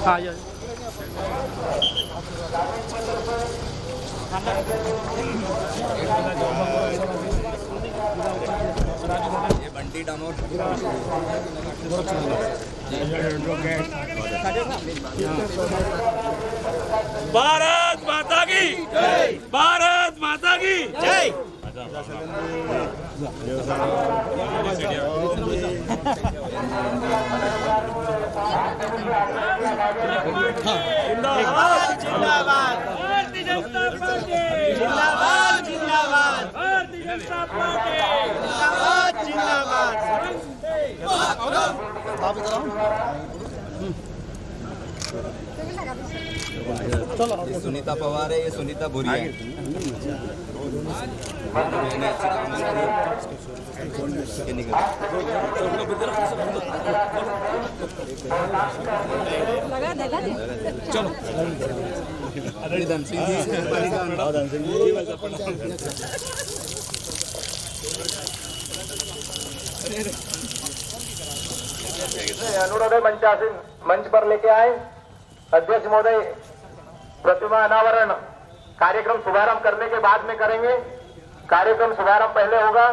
हाँ ये बंटी डामोर भारत माता की जय, भारत माता की जय। जिंदाबाद जिंदाबाद भारतीय जनता पार्टी जिंदाबाद जिंदाबाद भारतीय जनता पार्टी जिंदाबाद ये सुनीता पवार है, ये सुनीता भूरिया है। चलो धन सिंह जी अनुरोध मंचासीन मंच पर लेके आए। अध्यक्ष महोदय प्रतिमा अनावरण कार्यक्रम शुभारंभ करने के बाद में करेंगे। कार्यक्रम शुभारंभ पहले होगा,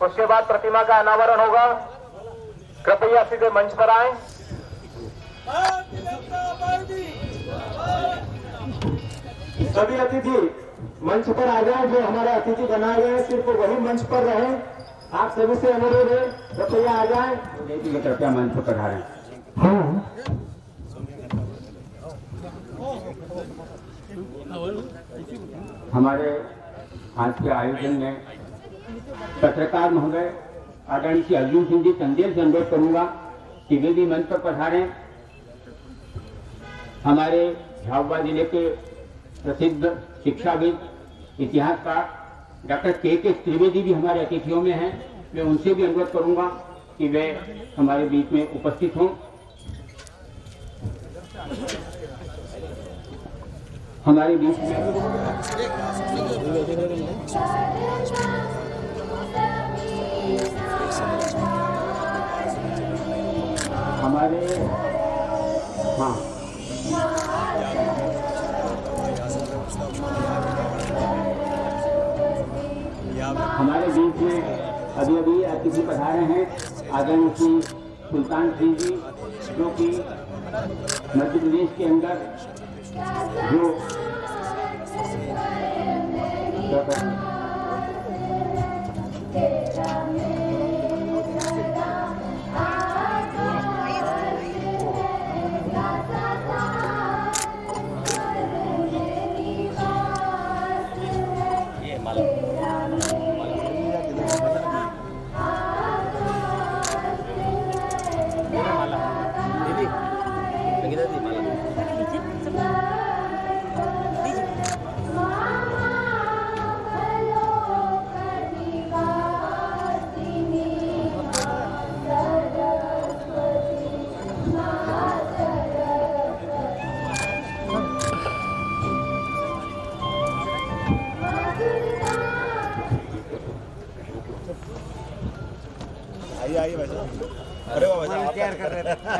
उसके बाद प्रतिमा का अनावरण होगा। कृपया सीधे मंच पर आए। सभी अतिथि मंच पर आ जाए। जो हमारे अतिथि बनाए गए सिर्फ वही मंच पर रहे। आप सभी से अनुरोध है, कृपया आ जाए। कृपया मंच पर पधारें। हमारे आज के आयोजन में पत्रकार महोदय आदरणीय श्री अर्जुन सिंह जी चंदेल से अनुरोध करूंगा कि वे भी मंच पर पधारें। हमारे झाबुआ जिले के प्रसिद्ध शिक्षाविद इतिहासकार डॉक्टर के त्रिवेदी भी हमारे अतिथियों में हैं। मैं उनसे भी अनुरोध करूंगा कि वे हमारे बीच में उपस्थित हों। हमारे बीच में हमारे हमारे बीच में अभी अतिथि पधारे हैं आदरणीय श्री सुल्तान सिंह जी, जो कि मध्य प्रदेश के अंदर जो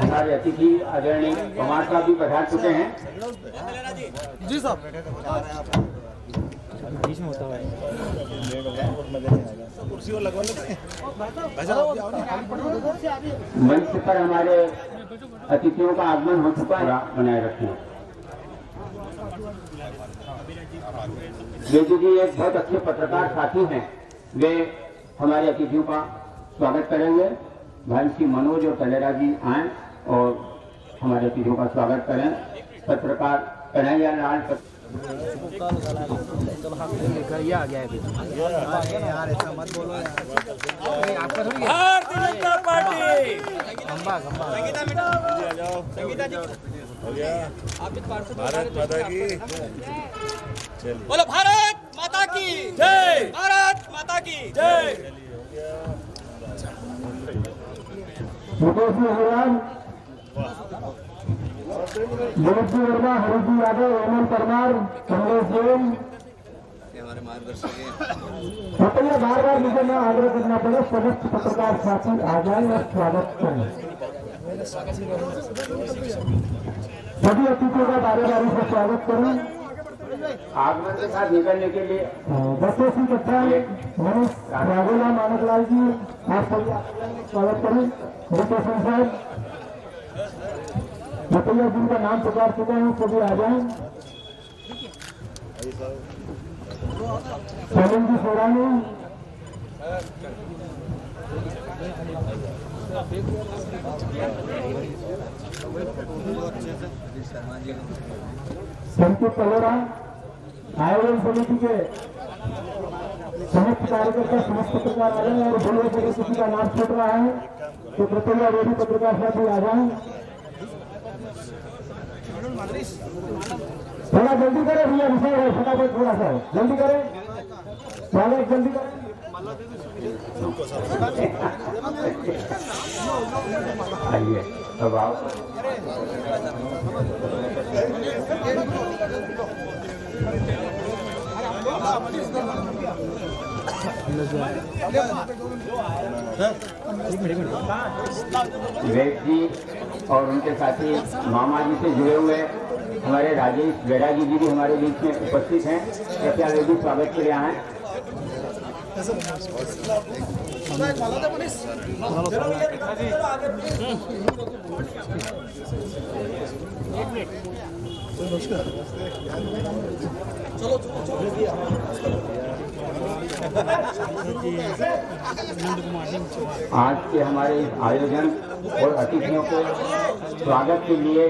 हमारे अतिथि आदरणीय कुमार साहब भी पधार चुके हैं। जी साहब बीच में होता है कुर्सी और लगवा लेते हैं। मंच पर हमारे अतिथियों का आगमन हो चुका है, बनाए रखें। वेदी जी एक बहुत अच्छे पत्रकार साथी हैं, वे हमारे अतिथियों का स्वागत करेंगे। भाई श्री मनोज और तलेरा जी आए और हमारे अतिथियों का स्वागत करें। पत्रकार कन्हैया लाल आ गया है यार, ऐसा मत बोलो यार, आपका थोड़ी भारतीय जनता पार्टी खंबा खंबा भारत माता की बोलो भारत माता की जय, भारत माता की जय। मुकेश हरियाण, दिलीप जी वर्मा, हरिजी यादव, हेमंत परमार, कमलेश जैन, ये हमारे मार्गदर्शक हैं। बताइए बार बार मुझे ना आग्रह करना पड़े, समस्त पत्रकार साथी आ जाए और स्वागत करें। सभी अतिथियों का बारी बारी से स्वागत करें। आगमन के साथ निकलने के लिए बसों की कक्षा मनीष राघोला मानकलाल जी, आप सभी स्वागत करें। रितेशन साहब, बताइए जिनका नाम पुकार चुका हूँ सभी आ जाए। सलीम जी सोरानी, संतोष कलोरा, आयोजन समिति के समस्त कार्यकर्ता, समस्त पत्रकार आ जाए और बोलिए अगर किसी का नाम छूट रहा है तो कृपया वो भी पत्रकार साथी आ जाए। थोड़ा जल्दी करें भैया, विषय है फटाफट, थोड़ा सा जल्दी करें, स्वागत जल्दी करें। आइए अब आप विवेक जी और उनके साथी मामा जी से जुड़े हुए हमारे राजेश बैरागी जी भी हमारे बीच में उपस्थित हैं। कृपया वे भी स्वागत के लिए आए। आज के हमारे इस आयोजन और अतिथियों को स्वागत के लिए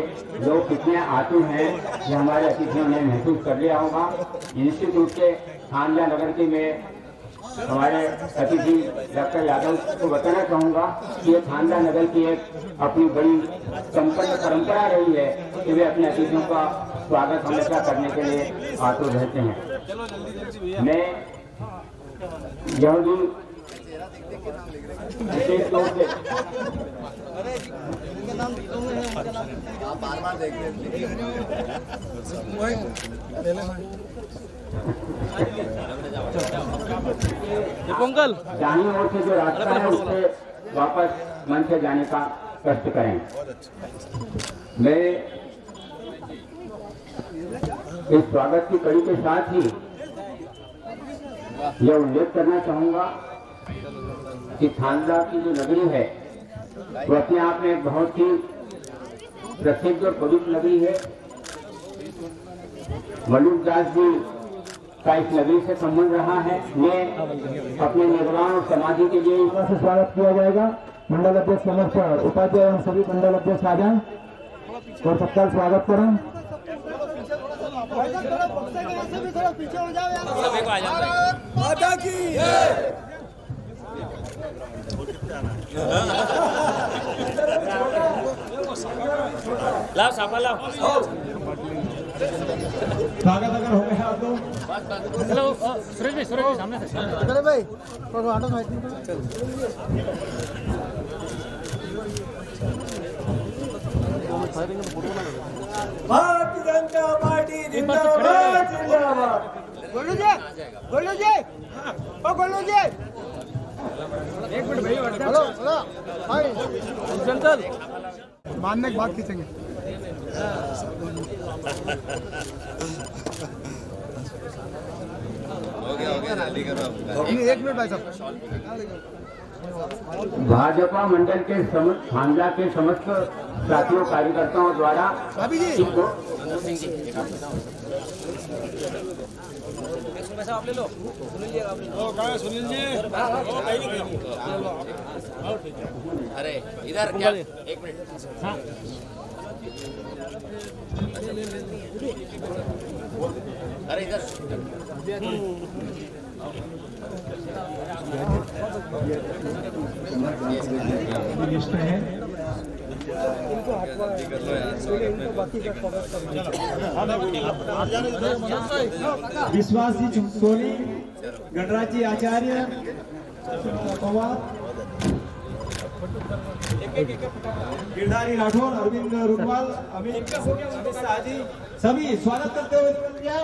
लोग कितने आतुर हैं ये हमारे अतिथियों ने महसूस कर लिया होगा। इंस्टीट्यूट के खानजा नगर के में हमारे अतिथि डॉक्टर यादव को बताना चाहूँगा कि ये खानजा नगर की एक अपनी बड़ी संपन्न परंपरा रही है कि वे अपने अतिथियों का स्वागत हमेशा करने के लिए आतुर रहते हैं। मैं यह भी विशेष तौर से बार-बार देख रहे पोंगल दाहिनी ओर से जो रास्ता है उससे वापस मंच से जाने का कष्ट करें। मैं इस स्वागत की कड़ी के साथ ही यह उल्लेख करना चाहूंगा कि खानजा की जो नगरी है वो अपने आप में एक बहुत ही प्रसिद्ध और पवित्र नगरी है। मलूक दास जी का इस नगरी से संबंध रहा है। मैं अपने निर्वाण और समाधि के लिए यहाँ से स्वागत किया जाएगा। मंडल अध्यक्ष समस्त उपाध्याय एवं सभी मंडल अध्यक्ष आ जाएं और सबका स्वागत करें। माता की लाओ सापा लाओ। स्वागत अगर हो गया तो हेलो सुरेश भाई सामने से चले भाई ऑटो में भारतीय जनता पार्टी जिंदाबाद जिंदाबाद। गोलू जी ओ गोलू जी एक मिनट भाई, हेलो हेलो हाय जनरल मानने के बाद खींचेंगे। हो गया रैली करो आप। एक मिनट भाई साहब। भाजपा मंडल के खानजा के समस्त साथियों कार्यकर्ताओं द्वारा भाभी जी आप ले लो। सुनील जी अरे इधर क्या एक मिनट। लिस्ट है। विश्वास जी सोनी, गणराज जी आचार्य, पवार, गिरधारी राठौर, अरविंद रुकवाल, अमित शाहजी, सभी स्वागत करते हुए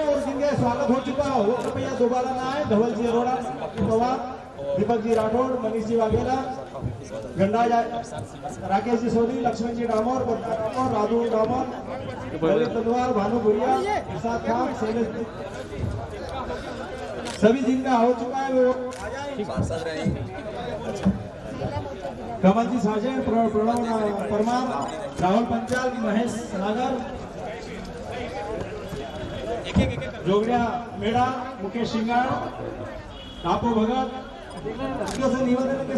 और जिनका स्वागत हो चुका हो वो कृपया दोबारा ना आए। धवल जी अरोड़ा, पवार, दीपक जी राठौर, मनीष जी वाघेला, गणराज राकेश जी सोनी, लक्ष्मण जी डामोर, बद्दा डामोर, राधू डामोर, ललित तलवार, भानु भुरिया, प्रसाद खान, शैलेश, सभी जिनका हो चुका है वो आ जाए। कमल जी साजन, प्रणव परमार, राहुल पंचाल, महेश नागर, जोगड़िया मेड़ा, मुकेश सिंगार, टापो भगत, से निवेदन के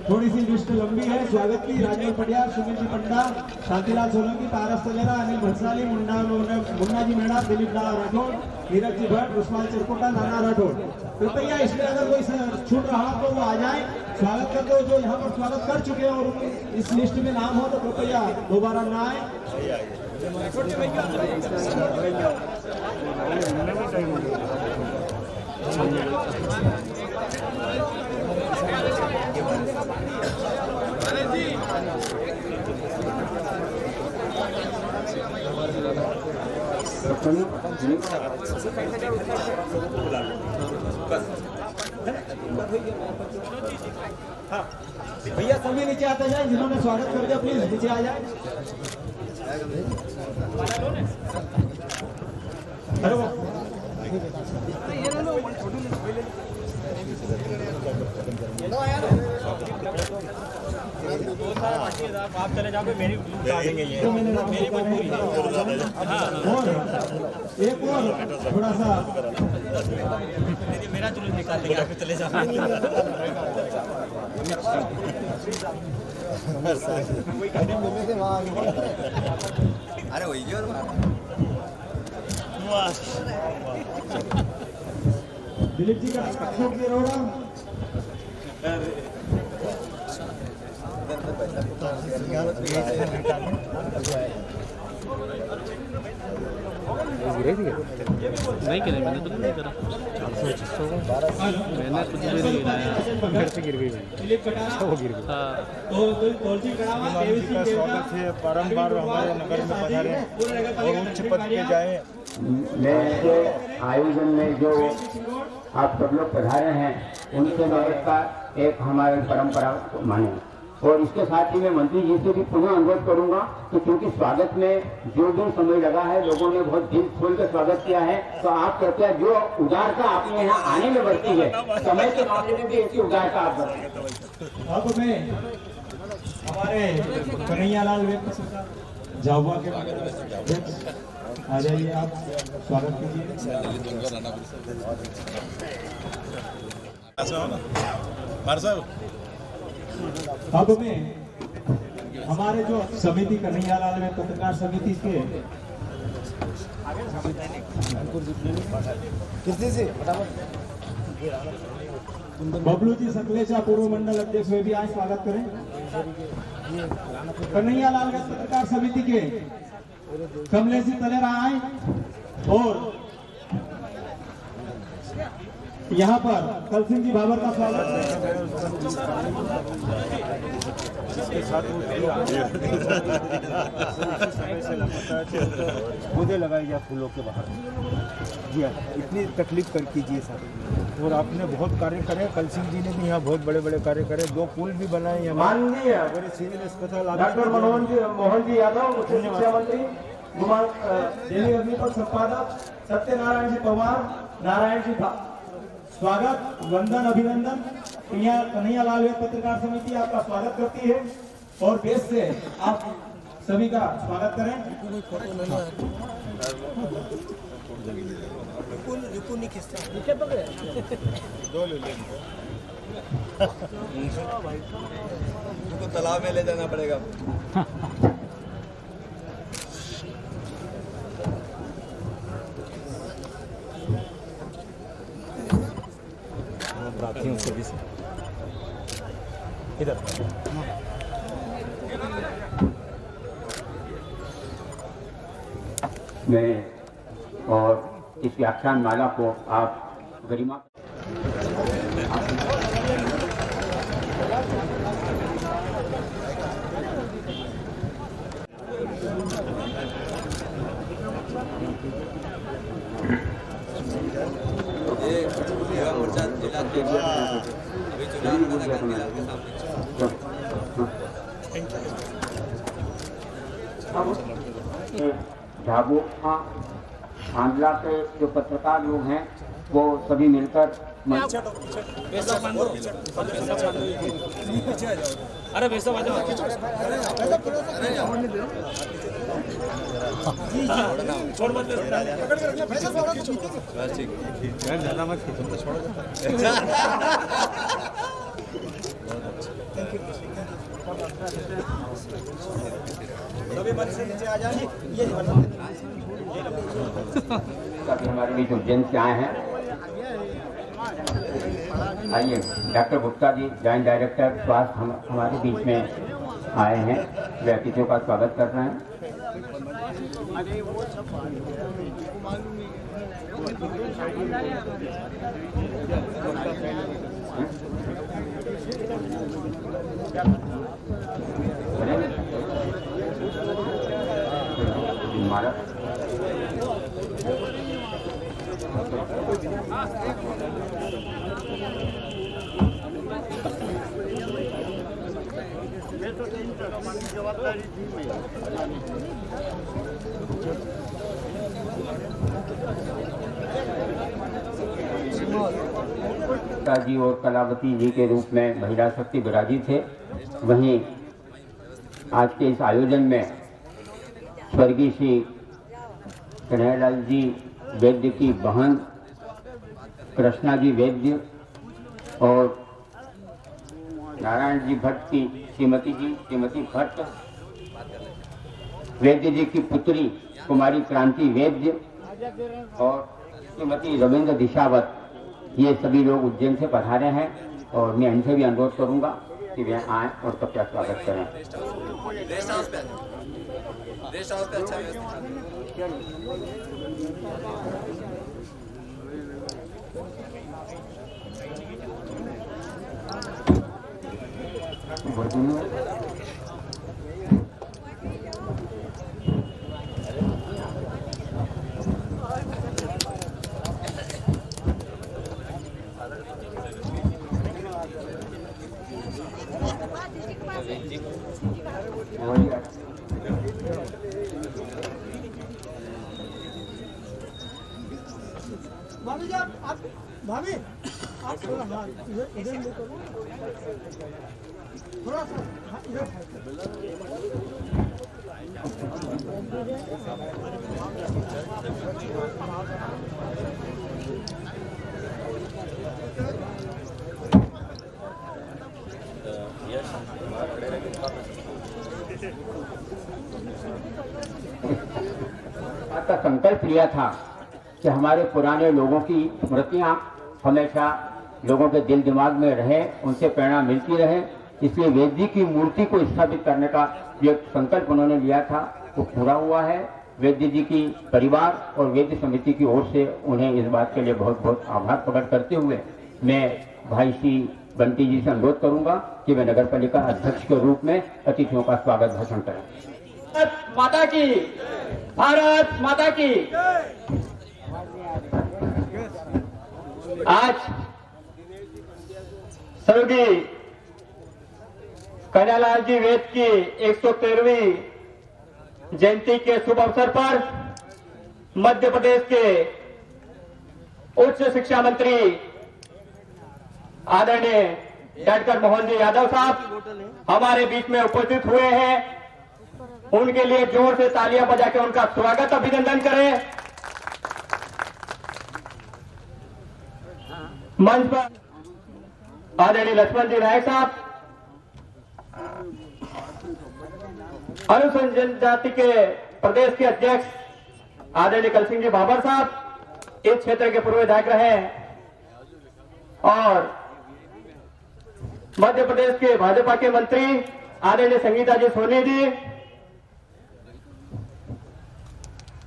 थोड़ी सी लिस्ट लंबी है। स्वागत की राजेंद्र पटियार, सुनील जी पंडा, शांतिलाल सोलंकी, पारस तलेरा, अनिल भंसाली, मुन्ना जी मेड़ा, दिलीप लाल राठौर, नीरज जी भट्ट, उस्मान चिरकुटा, नाना राठौर। कृपया इसमें अगर कोई छूट रहा तो वो आ जाए। स्वागत करते हो जो यहाँ पर स्वागत कर चुके हैं और इस लिस्ट में नाम हो तो कृपया दोबारा ना आए। भैया सभी नीचे आते जाए, जिन्होंने स्वागत कर दिया प्लीज नीचे आ जाए। आप चले जाओ, मेरी देंगे ये और एक और थोड़ा सा मेरा जुलूस निकाल देंगे, आप चले जाओ। अरे वही और दिलीप जी का अशोक जी अरोड़ा, नहीं किया, मैंने तो नहीं करा, मैंने कुछ भी नहीं गिराया, घर से गिर गई, दिलीप कटारा, वो गिर गई। का स्वागत है। बारंबार हमारे नगर में पधारे और उच्च पद पे जाए। आयोजन में जो आप सब लोग पधारे हैं उनसे मैं एक हमारी परंपरा माने और इसके साथ ही मैं मंत्री जी से भी पुनः अनुरोध करूंगा कि क्योंकि स्वागत में जो भी समय लगा है लोगों ने बहुत दिल खोल कर स्वागत किया है, तो आप कृपया जो उदारता आपने यहाँ आने में बरती है समय के मामले में भी ऐसी उदारता आप बरतें। अब मैं हमारे कन्हैयालाल झाबुआ के आ जाइए, आप स्वागत कीजिए। अब में हमारे जो समिति कन्हैयालाल में पत्रकार समिति के बबलू जी सकलेचा पूर्व मंडल अध्यक्ष वे भी आज स्वागत करें। कन्हैयालाल पत्रकार समिति के कमलेश जी तलेरा आए और यहाँ पर कल सिंह जी बाबर का स्वागत है। पौधे लगाए जाए फूलों के बाहर। जी हाँ, इतनी तकलीफ कर कीजिए साहब। और आपने बहुत कार्य करे, कल सिंह जी ने भी यहाँ बहुत बड़े बड़े कार्य करे, 2 पुल भी बनाए यहाँ। माननीय सिविल अस्पताल डॉक्टर मोहन जी यादव, मुख्य शिक्षा मंत्री, दिल्ली अग्निपथ संपादक सत्यनारायण जी पवार, नारायण जी स्वागत, वंदन, अभिनंदन। कन्हैयालाल पत्रकार समिति आपका स्वागत करती है और बेस से आप सभी का स्वागत करें। उनको तालाब में ले जाना पड़ेगा। साथियों से भी इधर मैं और इस व्याख्यान माला को आप गरिमा युवा मोर्चा जिला के अभी चुनाव मैदान के सामने झाबुआ आंध्रा के जो पत्रकार लोग हैं वो सभी मिलकर अरे वैसा बाजू छोड़ मत ज़्यादा मत खींचो तो छोड़ो सभी हमारे बीच उज्जैन से आए हैं। आइए doctor Gupta ji joint director स्वास्थ्य हमारे बीच में आए हैं, वे अतिथियों का स्वागत कर रहे हैं। हमारा जी और कलावती जी के रूप में महिला शक्ति विराजित थे। वहीं आज के इस आयोजन में स्वर्गीय श्री कन्हैयालाल जी वैद्य की बहन कृष्णा जी वैद्य और नारायण जी भट्ट की श्रीमती भट्ट, वैद्य जी की पुत्री कुमारी क्रांति वैद्य और श्रीमती रविंद्र दिशावत, ये सभी लोग उज्जैन से पधारे हैं और मैं इनसे भी अनुरोध करूंगा कि वे आएं और सबका स्वागत करें। भाभी जी आप भाभी आप थोड़ा हाँ इधर ले करो थोड़ा सा हाँ इधर का संकल्प लिया था कि हमारे पुराने लोगों की स्मृतियां हमेशा लोगों के दिल दिमाग में रहे, उनसे प्रेरणा मिलती रहे। इसलिए वैद्य जी की मूर्ति को स्थापित करने का जो संकल्प उन्होंने लिया था वो पूरा हुआ है। वैद्य जी की परिवार और वैद्य समिति की ओर से उन्हें इस बात के लिए बहुत बहुत आभार प्रकट करते हुए मैं भाई श्री बंटी जी से अनुरोध करूंगा कि वे नगर पालिका अध्यक्ष के रूप में अतिथियों का स्वागत भाषण करें। माता की, भारत माता की। आज स्वर्गीय कन्हैयालाल जी वैद्य की 113वीं जयंती के शुभ अवसर पर मध्य प्रदेश के उच्च शिक्षा मंत्री आदरणीय डॉक्टर मोहन जी यादव साहब हमारे बीच में उपस्थित हुए हैं। उनके लिए जोर से तालियां बजा के उनका स्वागत अभिनंदन करें। मंच पर आदरणीय लक्ष्मण जी नायक साहब, अनुसूचित जनजाति के प्रदेश के अध्यक्ष आदरणीय कलसिंह जी भाबर साहब इस क्षेत्र के पूर्व विधायक रहे और मध्य प्रदेश के भाजपा के मंत्री आदरणीय संगीता जी सोनी जी,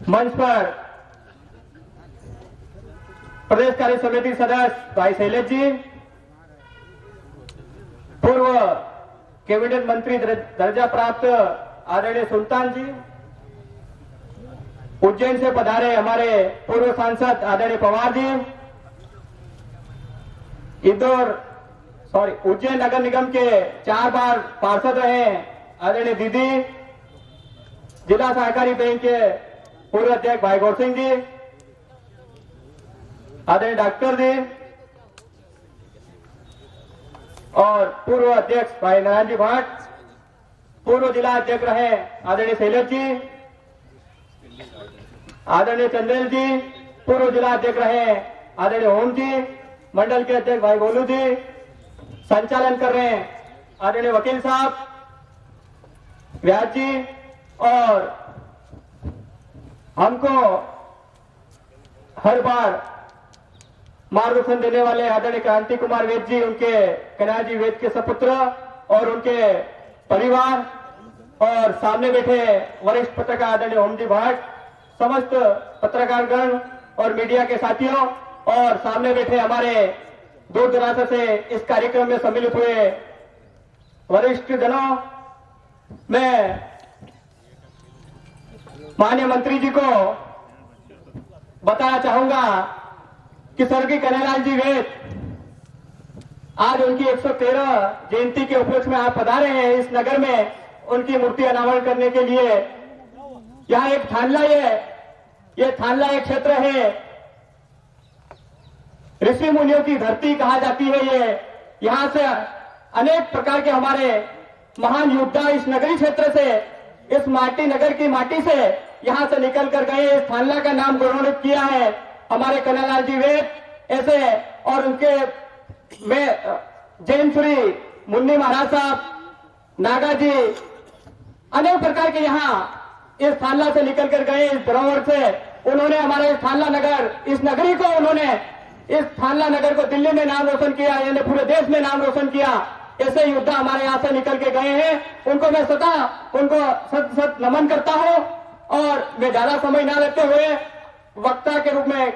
मंच पर प्रदेश कार्य समिति सदस्य भाई शैलेश जी, पूर्व कैबिनेट मंत्री दर्जा प्राप्त आदरणीय सुल्तान जी, उज्जैन से पधारे हमारे पूर्व सांसद आदरणीय पवार जी, उज्जैन नगर निगम के 4 बार पार्षद रहे आदरणीय दीदी, जिला सहकारी बैंक के पूर्व अध्यक्ष भाई गौर सिंह जी, आदरणीय डॉक्टर जी और पूर्व अध्यक्ष भाई नारायण जी भट्ट, पूर्व जिला अध्यक्ष रहे आदरणीय शैलेश जी, आदरणीय चंदेल जी, पूर्व जिला अध्यक्ष रहे आदरणीय ओम जी, मंडल के अध्यक्ष भाई गोलू जी, संचालन कर रहे हैं आदरणीय वकील साहब व्यास जी, और हमको हर बार मार्गदर्शन देने वाले आदरणीय क्रांति कुमार वेद जी, उनके कन्हैया जी वेद के सपुत्र और उनके परिवार, और सामने बैठे वरिष्ठ पत्रकार आदरणीय ओम जी भट्ट, समस्त पत्रकारगण और मीडिया के साथियों, और सामने बैठे हमारे दूर दराज से इस कार्यक्रम में सम्मिलित हुए वरिष्ठ जनों, मैं माननीय मंत्री जी को बताना चाहूंगा कि स्वर्गीय कन्हैयालाल जी वेद आज उनकी 113 जयंती के उपलक्ष्य में आप पधारे हैं इस नगर में उनकी मूर्ति अनावरण करने के लिए। यहाँ एक थानला ये थानला एक क्षेत्र है, ऋषि मुनियों की धरती कहा जाती है ये। यहाँ से अनेक प्रकार के हमारे महान योद्धा इस नगरी क्षेत्र से, इस माटी नगर की माटी से यहाँ से निकल कर गए, इस थानला का नाम गौरवान्वित किया है हमारे कन्हैयालाल जी वेद ऐसे, और उनके में जैनपुरी मुन्नी महाराज साहब, नागा जी, अनेक प्रकार के यहाँ इस थानला से निकल कर गए, इस धरोहर से उन्होंने हमारे इस थानला नगर, इस नगरी को उन्होंने, इस थानला नगर को दिल्ली में नाम रोशन किया, यानी पूरे देश में नाम रोशन किया। ऐसे योद्धा हमारे यहाँ से निकल के गए हैं, उनको मैं उनको सत नमन करता हूँ। और मैं ज्यादा समय ना लेते हुए वक्ता के रूप में,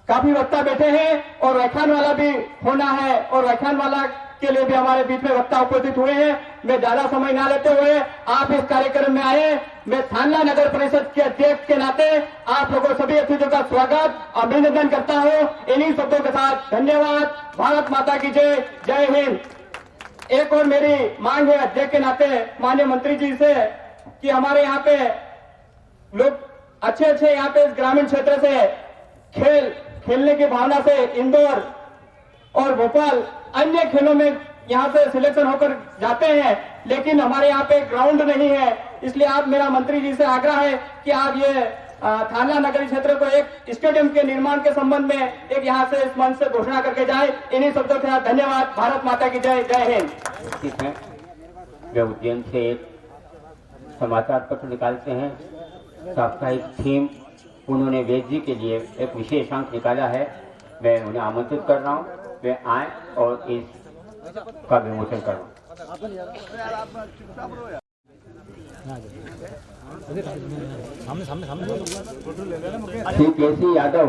काफी वक्ता बैठे हैं और व्याख्यान वाला भी होना है, और व्याख्यान वाला के लिए भी हमारे बीच में वक्ता उपस्थित हुए हैं। मैं ज्यादा समय ना लेते हुए आप इस कार्यक्रम में आए, मैं थानला नगर परिषद के अध्यक्ष के नाते आप लोगों सभी अतिथियों का स्वागत अभिनंदन करता हूं। इन्हीं शब्दों के साथ धन्यवाद। भारत माता की जय, जय हिंद। एक और मेरी मांग है अध्यक्ष के नाते माननीय मंत्री जी से कि हमारे यहाँ पे लोग अच्छे यहाँ पे इस ग्रामीण क्षेत्र से खेलने की भावना से इंदौर और भोपाल अन्य खेलों में यहाँ से सिलेक्शन होकर जाते हैं, लेकिन हमारे यहाँ पे ग्राउंड नहीं है। इसलिए आप, मेरा मंत्री जी से आग्रह है कि आप ये थानला नगरी क्षेत्र को एक स्टेडियम के निर्माण के संबंध में एक यहाँ से इस मंच से घोषणा करके जाए। इन्हीं शब्दों के साथ धन्यवाद। भारत माता की जय, जय हिंद। ठीक है, वे उज्जैन से एक समाचार पत्र निकालते हैं, साप्ताहिक थीम उन्होंने वेद जी के लिए एक विशेष अंक निकाला है। मैं उन्हें आमंत्रित कर रहा हूँ, वे आए और इस का विमोचन करूँ। श्री केसी यादव,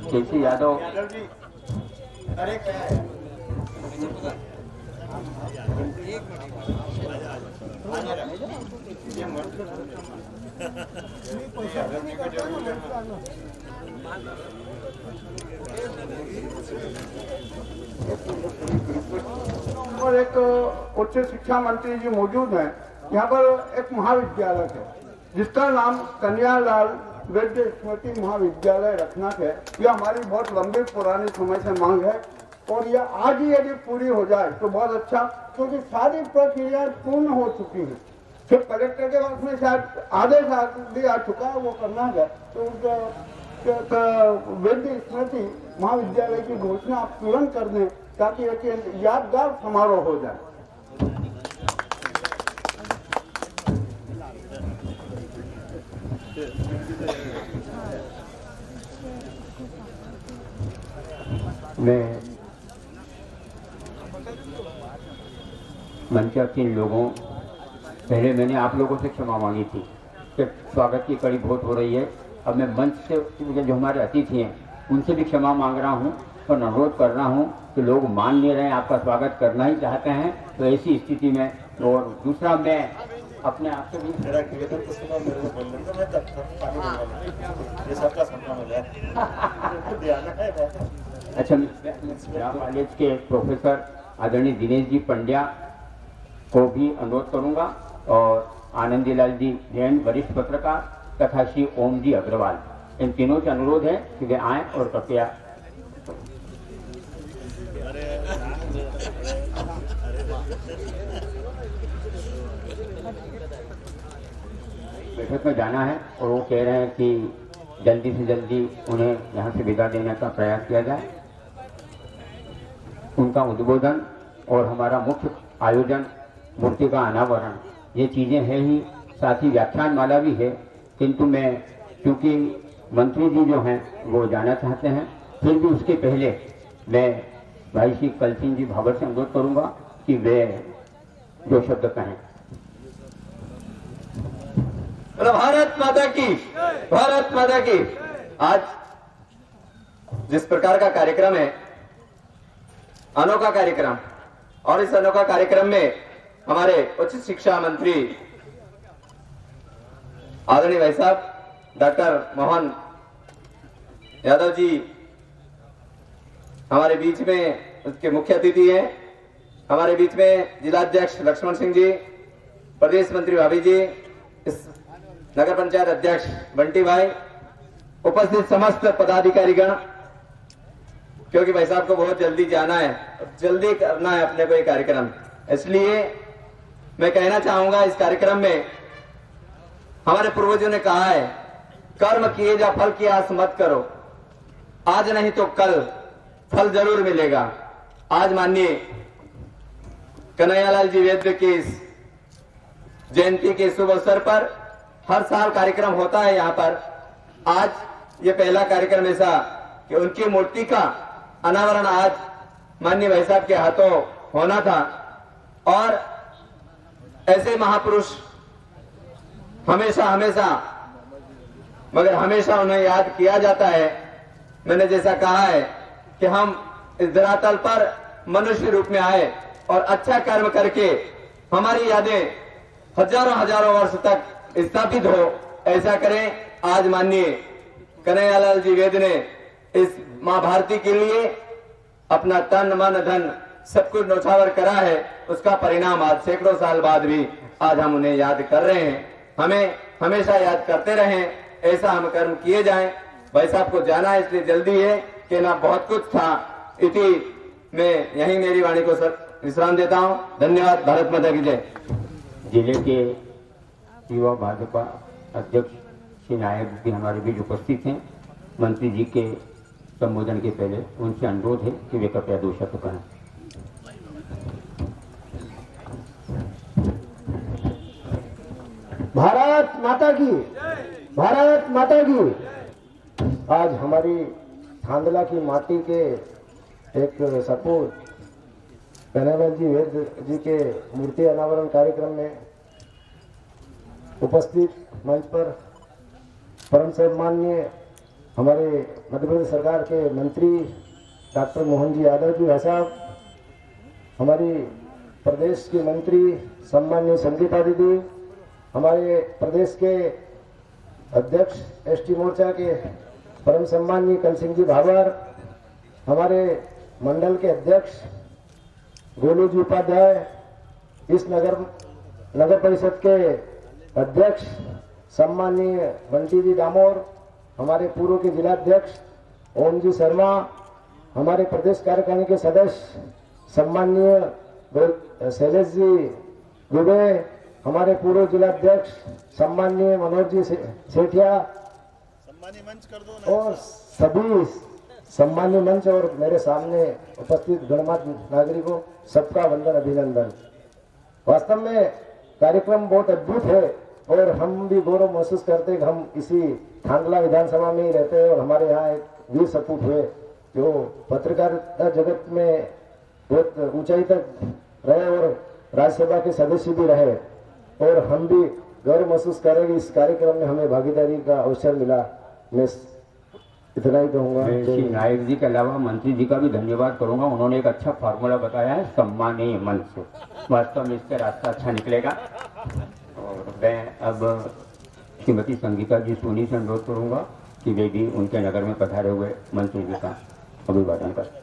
केसी यादव, और एक उच्च शिक्षा मंत्री जी मौजूद हैं। यहाँ पर एक महाविद्यालय है जिसका नाम कन्हैयालाल वेद स्मृति महाविद्यालय रखना है। यह हमारी बहुत लंबी पुरानी समय से मांग है और ये आज ही यदि पूरी हो जाए तो बहुत अच्छा, क्योंकि सारी प्रक्रिया पूर्ण हो चुकी है। सिर्फ कलेक्टर के वक्त में शायद आदेश भी आ चुका है, वो करना है। तो वैद्य स्मृति महाविद्यालय की घोषणा आप तुरंत कर दें ताकि एक यादगार समारोह हो जाए। मैं मंच के लोगों, पहले मैंने आप लोगों से क्षमा मांगी थी कि स्वागत की कड़ी बहुत हो रही है। अब मैं मंच से जो हमारे अतिथि हैं उनसे भी क्षमा मांग रहा हूं और अनुरोध कर रहा हूं कि लोग मान नहीं रहे हैं, आपका स्वागत करना ही चाहते हैं। तो ऐसी स्थिति में, और दूसरा मैं अपने आप से भी अच्छा, कॉलेज के प्रोफेसर आदरणीय दिनेश जी पंड्या को भी अनुरोध करूंगा और आनंदीलाल जी जैन वरिष्ठ पत्रकार तथा श्री ओम जी अग्रवाल, इन तीनों से अनुरोध है कि वे आए और कृपया बैठक में जाना है। और वो कह रहे हैं कि जल्दी से जल्दी उन्हें यहाँ से विदा देने का प्रयास किया जाए। उनका उद्बोधन और हमारा मुख्य आयोजन, मूर्ति का अनावरण, ये चीजें हैं ही, साथ ही व्याख्यान माला भी है। किंतु मैं, क्योंकि मंत्री जी जो हैं वो जाना चाहते हैं, फिर भी उसके पहले मैं भाई श्री कलसिंह जी भाबर से अनुरोध करूंगा कि वे जो शब्द कहें। भारत माता की, भारत माता की। आज जिस प्रकार का कार्यक्रम है, अनोखा कार्यक्रम, और इस अनोखा कार्यक्रम में हमारे उच्च शिक्षा मंत्री आदरणीय भाई साहब डॉक्टर मोहन यादव जी हमारे बीच में उसके मुख्य अतिथि हैं। हमारे बीच में जिलाध्यक्ष लक्ष्मण सिंह जी, प्रदेश मंत्री भाभी जी, इस नगर पंचायत अध्यक्ष बंटी भाई, उपस्थित समस्त पदाधिकारीगण, क्योंकि भाई साहब को बहुत जल्दी जाना है, जल्दी करना है अपने को ये कार्यक्रम, इसलिए मैं कहना चाहूंगा इस कार्यक्रम में हमारे पूर्वजों ने कहा है, कर्म किए जा फल की आस मत करो, आज नहीं तो कल फल जरूर मिलेगा। आज माननीय कन्हैयालाल जी वैद्य की इस जयंती के शुभ अवसर पर हर साल कार्यक्रम होता है यहाँ पर। आज ये पहला कार्यक्रम ऐसा कि उनकी मूर्ति का अनावरण आज माननीय भाई साहब के हाथों होना था। और ऐसे महापुरुष हमेशा हमेशा मगर हमेशा उन्हें याद किया जाता है। मैंने जैसा कहा है कि हम इस धरातल पर मनुष्य रूप में आए और अच्छा कर्म करके हमारी यादें हजारों हजारों वर्ष तक स्थापित हो, ऐसा करें। आज माननीय कन्हैयालाल जी वैद्य ने इस मां भारती के लिए अपना तन मन धन सब कुछ न्यौछावर करा है, उसका परिणाम आज सैकड़ों साल बाद भी आज हम उन्हें याद कर रहे हैं। हमें हमेशा याद करते रहें, ऐसा हम कर्म किए जाएं। भाई साहब को जाना है इसलिए जल्दी है कि ना बहुत कुछ था। इति मैं यही मेरी वाणी को विश्राम देता हूं। धन्यवाद। भारत माता की जय। जिले के युवा भाजपा अध्यक्ष श्री नायक भी हमारे बीच उपस्थित हैं। मंत्री जी के संबोधन के पहले उनसे अनुरोध है कि वे कृपया 2 शब्द कहें। भारत माता की, भारत माता की। आज हमारी थांदला की माटी के एक सपूत कन्हैयालाल जी वैद्य जी के मूर्ति अनावरण कार्यक्रम में उपस्थित मंच पर परम सम्माननीय हमारे मध्य प्रदेश सरकार के मंत्री डॉक्टर मोहन जी यादव जी साहब, हमारी प्रदेश के मंत्री सम्माननीय संगीता दीदी, हमारे प्रदेश के अध्यक्ष एसटी मोर्चा के परम सम्माननीय कलसिंह जी भाबर, हमारे मंडल के अध्यक्ष गोलू जी उपाध्याय, इस नगर परिषद के अध्यक्ष सम्माननीय बंटी जी डामोर, हमारे पूर्व के जिलाध्यक्ष ओम जी शर्मा, हमारे प्रदेश कार्यकारिणी के सदस्य सम्माननीय शैलेश जी दुबे, हमारे पूर्व जिलाध्यक्ष सम्माननीय मनोज जी सेठिया और सभी सम्मान्य मंच और मेरे सामने उपस्थित गणमान्य नागरिकों, सबका वंदन अभिनंदन। वास्तव में कार्यक्रम बहुत अद्भुत है और हम भी गौरव महसूस करते हैं कि हम इसी थांगला विधानसभा में ही रहते हैं और हमारे यहाँ एक वीर सपूत हुए जो पत्रकारिता जगत में बहुत ऊंचाई तक रहे और राज्यसभा के सदस्य भी रहे, और हम भी गौरव महसूस करें कि इस कार्यक्रम में हमें भागीदारी का अवसर मिला। मैं इतना ही कहूँगा। श्री नायक जी के अलावा मंत्री जी का भी धन्यवाद करूंगा। उन्होंने एक अच्छा फार्मूला बताया है, सम्मानीय मंच। वास्तव में इससे रास्ता अच्छा निकलेगा। और मैं अब श्रीमती संगीता जी सोनी से अनुरोध करूंगा कि वे भी उनके नगर में पधारे हुए मंत्री जी का अभिवादन कर।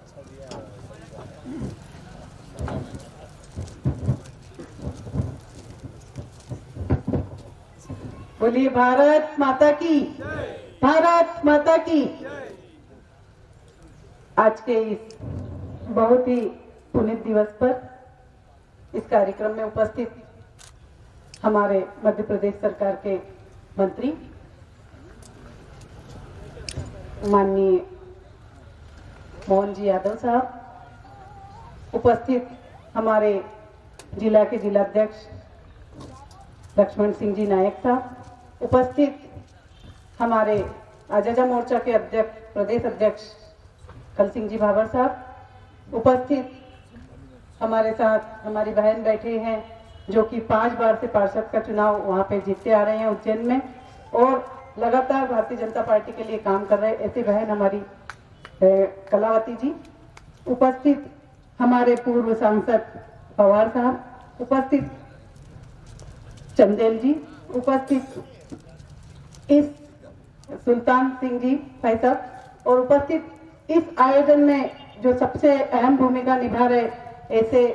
बोलिए भारत माता की, भारत माता की। आज के इस बहुत ही पुनीत दिवस पर इस कार्यक्रम में उपस्थित हमारे मध्य प्रदेश सरकार के मंत्री माननीय मोहन जी यादव साहब, उपस्थित हमारे जिला के जिलाध्यक्ष लक्ष्मण सिंह जी नायक साहब, उपस्थित हमारे आजादा मोर्चा के अध्यक्ष प्रदेश अध्यक्ष कल सिंह जी भावर साहब, उपस्थित हमारे साथ हमारी बहन बैठे हैं जो कि 5 बार से पार्षद का चुनाव वहां पे जीतते आ रहे हैं उज्जैन में और लगातार भारतीय जनता पार्टी के लिए काम कर रहे हैं, ऐसी बहन हमारी कलावती जी, उपस्थित हमारे पूर्व सांसद पवार साहब, उपस्थित चंदेल जी, उपस्थित इस सुल्तान सिंह जी भाई साहब और उपस्थित इस आयोजन में जो सबसे अहम भूमिका निभा रहे, ऐसे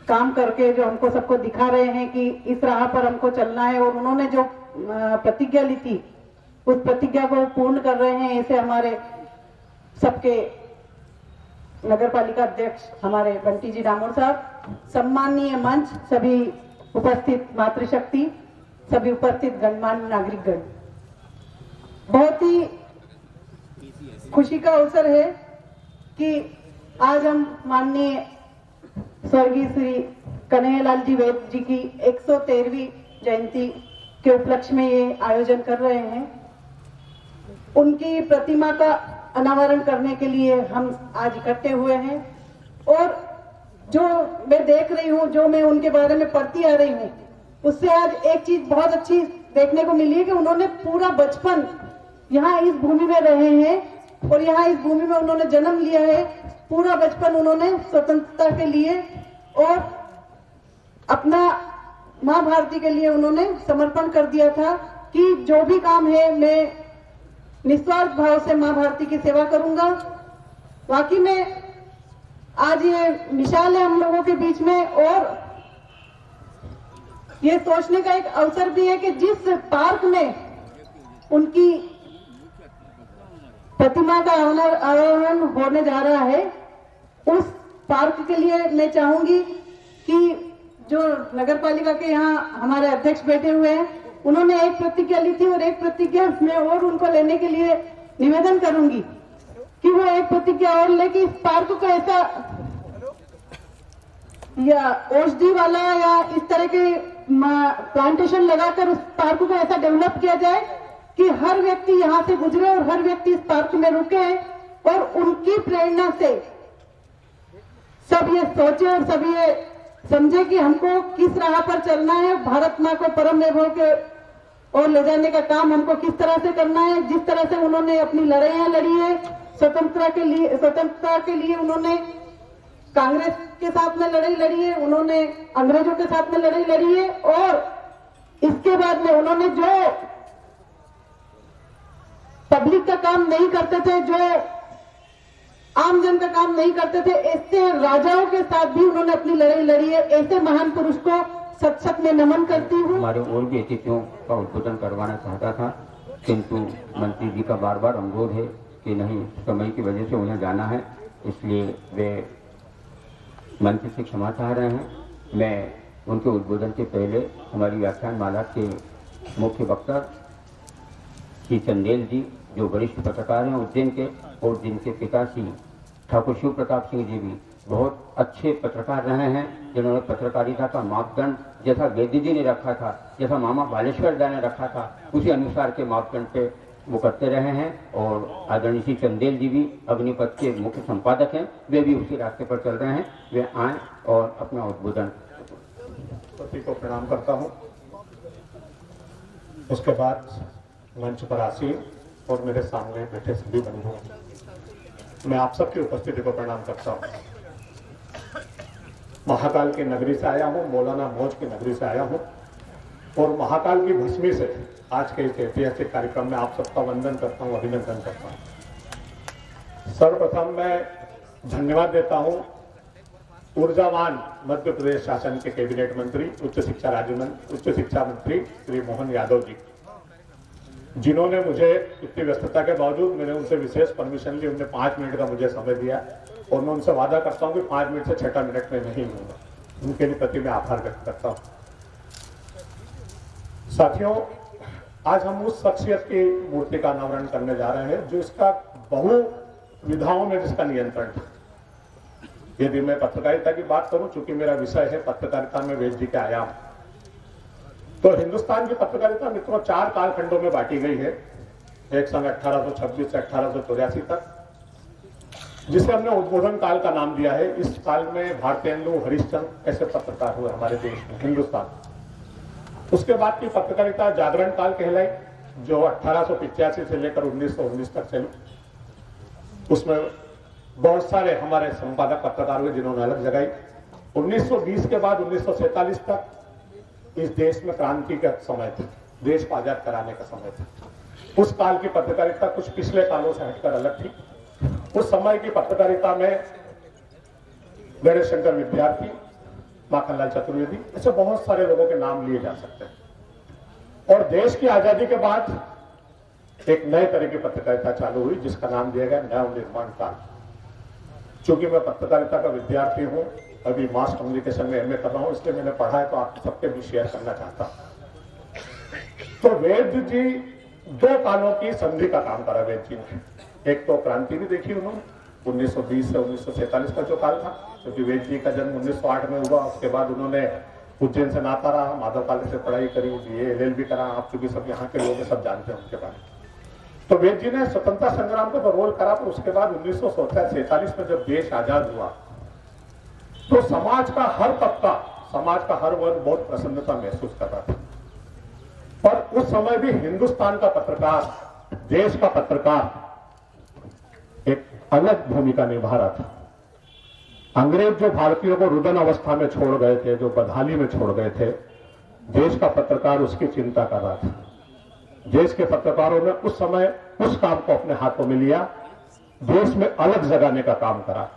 काम करके जो हमको सबको दिखा रहे हैं कि इस राह पर हमको चलना है और उन्होंने जो प्रतिज्ञा ली थी उस प्रतिज्ञा को पूर्ण कर रहे हैं, ऐसे हमारे सबके नगर पालिका अध्यक्ष हमारे बंटी जी डामोर साहब, सम्मानीय मंच, सभी उपस्थित मातृशक्ति, सभी उपस्थित गणमान्य नागरिकगण, बहुत ही खुशी का अवसर है कि आज हम माननीय स्वर्गीय श्री कन्हैयालाल जी वैद्य जी की 113वीं जयंती के उपलक्ष्य में ये आयोजन कर रहे हैं। उनकी प्रतिमा का अनावरण करने के लिए हम आज इकट्ठे हुए हैं और जो मैं देख रही हूँ, जो मैं उनके बारे में पढ़ती आ रही हूँ, उससे आज एक चीज बहुत अच्छी देखने को मिली है कि उन्होंने पूरा बचपन यहाँ इस भूमि में रहे हैं और यहाँ इस भूमि में उन्होंने जन्म लिया है। पूरा बचपन उन्होंने स्वतंत्रता के लिए और अपना माँ भारती के लिए उन्होंने समर्पण कर दिया था कि जो भी काम है मैं निस्वार्थ भाव से माँ भारती की सेवा करूंगा। वाकई में आज ये मिसाल है हम लोगों के बीच में और ये सोचने का एक अवसर भी है कि जिस पार्क में उनकी प्रतिमा का अनावरण होने जा रहा है, उस पार्क के लिए मैं चाहूंगी कि जो नगर पालिका के यहाँ हमारे अध्यक्ष बैठे हुए हैं, उन्होंने एक प्रतिज्ञा ली थी और एक प्रतिज्ञा मैं और उनको लेने के लिए निवेदन करूंगी कि वो एक प्रतिज्ञा और ले कि इस पार्क को ऐसा या औषधि वाला या इस तरह के प्लांटेशन लगाकर उस पार्क को ऐसा डेवलप किया जाए कि हर व्यक्ति यहाँ से गुजरे और हर व्यक्ति इस पार्क में रुके और उनकी प्रेरणा से सब ये सोचे और सब ये समझे कि हमको किस राह पर चलना है, भारत माँ को परम वैभव के और ले जाने का काम हमको किस तरह से करना है। जिस तरह से उन्होंने अपनी लड़ाइयां लड़ी है स्वतंत्रता के लिए उन्होंने कांग्रेस के साथ में लड़ाई लड़ी है, उन्होंने अंग्रेजों के साथ में लड़ाई लड़ी है और इसके बाद में उन्होंने जो पब्लिक का काम नहीं करते थे, जो आम जन का काम नहीं करते थे, ऐसे राजाओं के साथ भी उन्होंने अपनी लड़ाई लड़ी है। ऐसे महान पुरुष को सच सच में नमन करती हूँ। हमारे और भी अतिथियों का उद्घाटन करवाना चाहता था, किंतु मंत्री जी का बार बार अनुरोध है कि नहीं, समय की वजह से उन्हें जाना है, इसलिए वे मंच से क्षमा चाह रहे हैं। मैं उनके उद्बोधन के पहले हमारी व्याख्यान माला के मुख्य वक्ता श्री चंदेल जी, जो वरिष्ठ पत्रकार हैं उज्जैन के, और जिनके पिता श्री ठाकुर शिव प्रताप सिंह जी भी बहुत अच्छे पत्रकार रहे हैं, जिन्होंने पत्रकारिता का मापदंड जैसा वेदी जी ने रखा था, जैसा मामा बालेश्वर दा ने रखा था, उसी अनुसार के मापदंड पे वो करते रहे हैं। और आदरणीय श्री चंदेल जी भी अग्निपथ के मुख्य संपादक हैं, वे भी उसी रास्ते पर चल रहे हैं। वे आए और अपना उद्बोधन। पति को प्रणाम करता हूं। उसके बाद मंच पर आसीन और मेरे सामने बैठे सभी बंधुओं, मैं आप सबकी उपस्थिति को प्रणाम करता हूं। महाकाल की नगरी से आया हूं, मौलाना मौज की नगरी से आया हूं, और महाकाल की भस्मी से आज के इस ऐतिहासिक कार्यक्रम में आप सबका वंदन करता हूं, अभिनंदन करता हूं। सर्वप्रथम मैं धन्यवाद देता हूं ऊर्जावान मध्य प्रदेश शासन के कैबिनेट मंत्री, उच्च शिक्षा मंत्री श्री मोहन यादव जी, जिन्होंने मुझे इतनी व्यस्तता के बावजूद मैंने उनसे विशेष परमिशन ली, उन्होंने 5 मिनट का मुझे समय दिया, और मैं उनसे वादा करता हूं कि 5 मिनट से 6 मिनट में नहीं लूंगा। उनके लिए प्रति मैं आभार व्यक्त करता हूं। साथियों, आज हम उस शख्सियत की मूर्ति का अनावरण करने जा रहे हैं जो इसका बहु विधाओं में जिसका नियंत्रण था। यदि मैं पत्रकारिता की बात करूं, चूंकि मेरा विषय है पत्रकारिता में वेद जी के आयाम, तो हिंदुस्तान की पत्रकारिता मित्रों 4 कालखंडों में बांटी गई है। एक सन 1826 से 1884 तक, जिसे हमने उद्बोधन काल का नाम दिया है। इस काल में भारतेंदु, हरिश्चंद्र ऐसे पत्रकार हुए हमारे देश में, हिंदुस्तान। उसके बाद की पत्रकारिता जागरण काल कहलाई, जो 1885 से लेकर 1919 तक चली। उसमें बहुत सारे हमारे संपादक पत्रकार हुए जिन्होंने अलग जगाई। 1920 के बाद 1947 तक इस देश में क्रांति का समय था, देश को आजाद कराने का समय था। उस काल की पत्रकारिता कुछ पिछले कालों से हटकर अलग थी। उस समय की पत्रकारिता में गणेश शंकर विद्यार्थी, माखनलाल चतुर्वेदी, ऐसे बहुत सारे लोगों के नाम लिए जा सकते हैं। और देश की आजादी के बाद एक नए तरह की पत्रकारिता चालू हुई, जिसका नाम दिया गया नव निर्माण काल। चूंकि मैं पत्रकारिता का विद्यार्थी हूं, अभी मास कम्युनिकेशन में एमए कर रहा हूं, इसलिए मैंने पढ़ा है तो आप सबके भी शेयर करना चाहता हूं। तो वेद जी 2 कालों की संधि का काम करा वेद जी ने। एक तो क्रांति भी देखी उन्होंने 1920 से 1947 का जो काल था, क्योंकि वेद जी का जन्म 1908 में हुआ। उसके बाद उन्होंने उज्जैन से नाता रहा, माधव कॉलेज से पढ़ाई करी, BA LLB करा। आप चूंकि सब यहाँ के लोग सब जानते हैं उनके बारे में। तो वेद जी ने स्वतंत्रता संग्राम का रोल करा, पर उसके बाद 1947 में जब देश आजाद हुआ तो समाज का हर तबका, समाज का हर वर्ग बहुत प्रसन्नता महसूस कर रहा था। पर उस समय भी हिंदुस्तान का पत्रकार, देश का पत्रकार एक अलग भूमिका निभा रहा था। अंग्रेज जो भारतीयों को रुदन अवस्था में छोड़ गए थे, जो बदहाली में छोड़ गए थे, देश का पत्रकार उसकी चिंता कर रहा था। देश के पत्रकारों ने उस समय उस काम को अपने हाथों में लिया, देश में अलग जगाने का काम करा।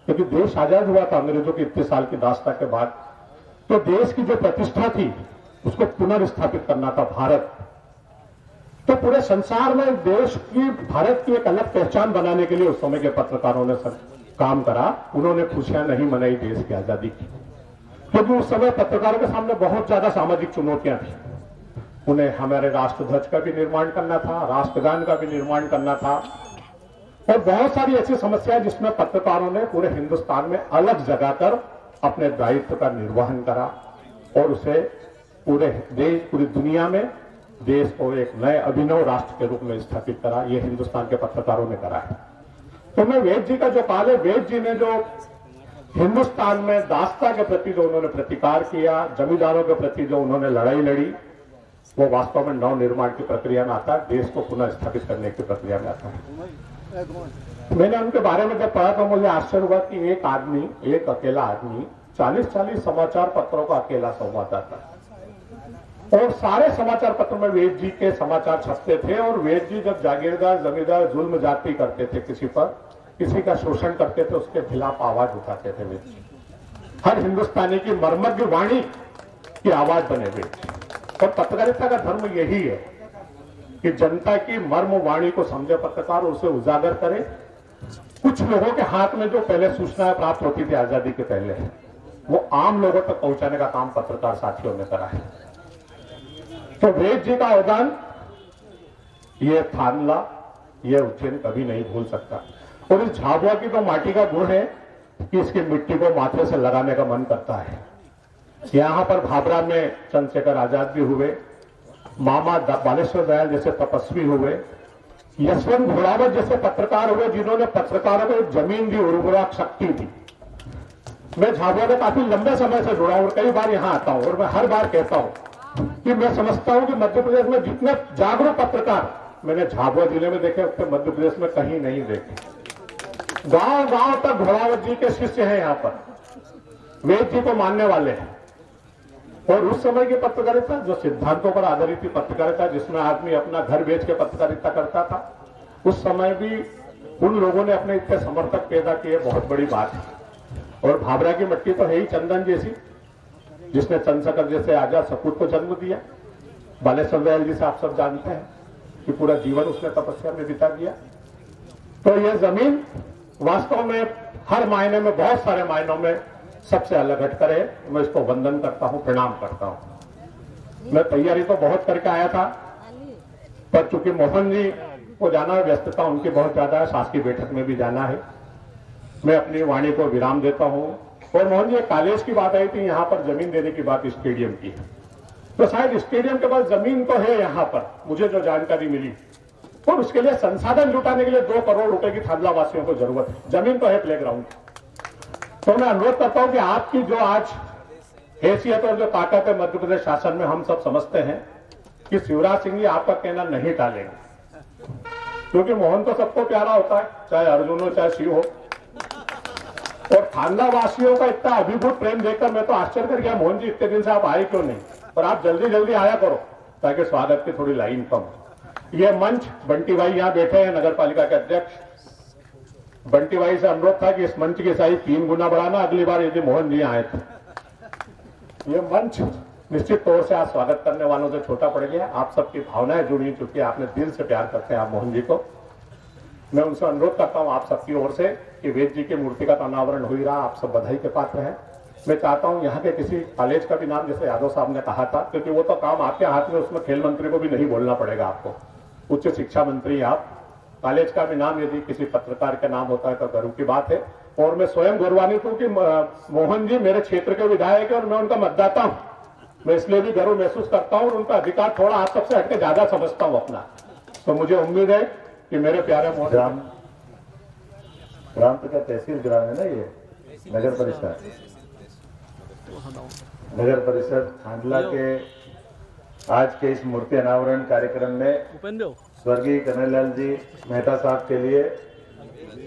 क्योंकि देश आजाद हुआ था अंग्रेजों की इतने साल की दास्ता के बाद, तो देश की जो प्रतिष्ठा थी उसको पुनर्स्थापित करना था भारत। तो पूरे संसार में देश की, भारत की एक अलग पहचान बनाने के लिए उस समय के पत्रकारों ने काम करा। उन्होंने खुशियां नहीं मनाई देश की आजादी की, क्योंकि उस समय पत्रकारों के सामने बहुत ज्यादा सामाजिक चुनौतियां थी। उन्हें हमारे राष्ट्रध्वज का भी निर्माण करना था, राष्ट्रगान का भी निर्माण करना था, और बहुत सारी ऐसी समस्याएं जिसमें पत्रकारों ने पूरे हिंदुस्तान में अलग जगाकर अपने दायित्व का निर्वहन करा, और उसे पूरे देश, पूरी दुनिया में देश को एक नए अभिनव राष्ट्र के रूप में स्थापित करा। यह हिंदुस्तान के पत्रकारों ने करा है। तो मैं वेद जी का जो काल है, वेद जी ने जो हिंदुस्तान में दास्ता के प्रति जो उन्होंने प्रतिकार किया, जमींदारों के प्रति जो उन्होंने लड़ाई लड़ी, वो वास्तव में नव निर्माण की प्रक्रिया में आता है, देश को पुनः स्थापित करने की प्रक्रिया में आता है। मैंने उनके बारे में जब पढ़ा तो मुझे आश्चर्य हुआ कि एक आदमी, एक अकेला आदमी 40-40 समाचार पत्रों का अकेला संवाददाता, और सारे समाचार पत्र में वेद जी के समाचार छपते थे। और वेद जी जब जागीरदार, जमींदार जुल्म जाती करते थे किसी पर, किसी का शोषण करते थे, उसके खिलाफ आवाज उठाते थे वेद जी। हर हिंदुस्तानी की मर्मज्ञ वाणी की आवाज बने वेद जी। और पत्रकारिता का धर्म यही है कि जनता की मर्म वाणी को समझे पत्रकार और उसे उजागर करे। कुछ लोगों के हाथ में जो पहले सूचनाएं प्राप्त होती थी आजादी के पहले, वो आम लोगों तक पहुंचाने का काम पत्रकार साथियों ने करा है। तो वेद जी का अवदान ये थानला, ये उज्जैन कभी नहीं भूल सकता। और इस झाबुआ की तो माटी का गुण है कि इसकी मिट्टी को माथे से लगाने का मन करता है। यहां पर भाभरा में चंद्रशेखर आजाद भी हुए, मामा बालेश्वर दयाल जैसे तपस्वी हुए, यशवंत घोड़ावत जैसे पत्रकार हुए जिन्होंने पत्रकारों को एक जमीन दी, उर्वरक शक्ति दी। मैं झाबुआ में काफी लंबे समय से जुड़ा हूं और कई बार यहां आता हूं और मैं हर बार कहता हूं कि मैं समझता हूं कि मध्य प्रदेश में जितने जागरूक पत्रकार मैंने झाबुआ जिले में देखे उतने मध्य प्रदेश में कहीं नहीं देखे। गांव गांव तक घोड़ावत जी के शिष्य हैं, यहां पर वेद जी को मानने वाले हैं। और उस समय की पत्रकारिता जो सिद्धांतों पर आधारित थी पत्रकारिता, जिसमें आदमी अपना घर बेच के पत्रकारिता करता था, उस समय भी उन लोगों ने अपने इतने समर्थक पैदा किए, बहुत बड़ी बात है। और भाभरा की मिट्टी तो है ही चंदन जैसी, जिसने चंद्रशेखर जैसे आजाद सपूत को जन्म दिया। बालेश्वर दयाल जी से आप सब जानते हैं कि पूरा जीवन उसने तपस्या में बिता दिया। तो यह जमीन वास्तव में हर मायने में, बहुत सारे मायनों में सबसे अलग हटकर है। मैं इसको वंदन करता हूं, प्रणाम करता हूं। मैं तैयारी तो बहुत करके आया था, पर चूंकि मोहन जी को जाना है, व्यस्तता उनकी बहुत ज्यादा है, शासकीय बैठक में भी जाना है, मैं अपनी वाणी को विराम देता हूं। और मोहन जी, कॉलेज की बात आई थी, यहां पर जमीन देने की बात स्टेडियम की है, तो शायद स्टेडियम के पास जमीन तो है यहां पर, मुझे जो जानकारी मिली, और उसके लिए संसाधन जुटाने के लिए 2 करोड़ रुपए की थादला वासियों को जरूरत है। जमीन तो है प्लेग्राउंड। तो मैं अनुरोध करता हूं कि आपकी जो आज हैसियत और जो ताकत है मध्य प्रदेश शासन में, हम सब समझते हैं कि शिवराज सिंह जी आपका कहना नहीं टालेंगे, क्योंकि मोहन तो सबको प्यारा होता है, चाहे अर्जुन हो चाहे शिव हो। और थांडा वासियों का इतना अभिभूत प्रेम देखकर मैं तो आश्चर्य कर गया, मोहन जी इतने दिन से आप आए क्यों नहीं? और आप जल्दी जल्दी आया करो ताकि स्वागत की थोड़ी लाइन कम हो। ये मंच, बंटी भाई यहाँ बैठे हैं, नगर पालिका के अध्यक्ष। बंटी भाई से अनुरोध था कि इस मंच की साइज 3 गुना बढ़ाना अगली बार यदि मोहन जी आए थे। ये मंच निश्चित तौर से आज स्वागत करने वालों से छोटा पड़ गया। आप सबकी भावनाएं जुड़ी चुकी है, आपने दिल से प्यार करते हैं आप मोहन जी को। मैं उनसे अनुरोध करता हूं आप सबकी ओर से कि वेद जी की मूर्ति का अनावरण हो ही रहा, आप सब बधाई के पात्र हैं। मैं चाहता हूं यहाँ के किसी कॉलेज का भी नाम, जैसे यादव साहब ने कहा था, क्योंकि वो तो काम आपके हाथ में, उसमें खेल मंत्री को भी नहीं बोलना पड़ेगा आपको, उच्च शिक्षा मंत्री आप। कॉलेज का भी नाम यदि किसी पत्रकार का नाम होता है तो गर्व की बात है। और मैं स्वयं गौरवान्वित हूं कि मोहन जी मेरे क्षेत्र के विधायक है और मैं उनका मतदाता हूं। मैं इसलिए भी गर्व महसूस करता हूं और उनका अधिकार थोड़ा आप सबसे हटके ज्यादा समझता हूं अपना। तो मुझे उम्मीद है कि मेरे प्यारे मोहन, ग्राम तो क्या तहसील ग्राम है ना, ये नगर परिषद, नगर परिषद थांडला के आज के इस मूर्ति अनावरण कार्यक्रम में स्वर्गीय कन्हैयालाल जी मेहता साहब के लिए,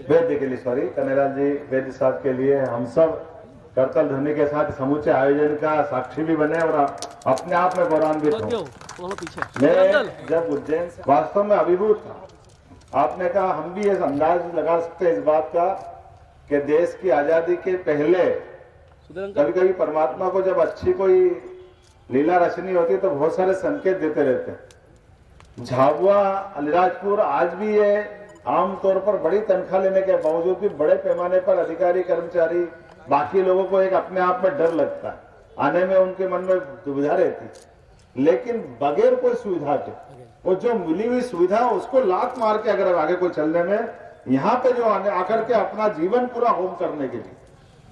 वैद्य के लिए, सॉरी कन्हैयालाल जी वैद्य साहब के लिए हम सब करतल ध्वनि के साथ समूचे आयोजन का साक्षी भी बने और अपने आप में गौरवान्वित हूँ। मैं जब उज्जैन से वास्तव में अभिभूत था। आपने कहा, हम भी ये अंदाज लगा सकते हैं इस बात का कि देश की आजादी के पहले कभी कभी परमात्मा को जब अच्छी कोई लीला रचनी होती है तो बहुत सारे संकेत देते रहते हैं। झाबुआ, अलीराजपुर आज भी ये आमतौर पर बड़ी तनख्वाह लेने के बावजूद भी बड़े पैमाने पर अधिकारी, कर्मचारी, बाकी लोगों को एक अपने आप में डर लगता है, आने में उनके मन में दुविधा रहती। लेकिन बगैर कोई सुविधा के, वो जो मिली हुई सुविधा उसको लात मार के अगर आगे कोई चलने में, यहाँ पे जो आकर के अपना जीवन पूरा होम करने के लिए,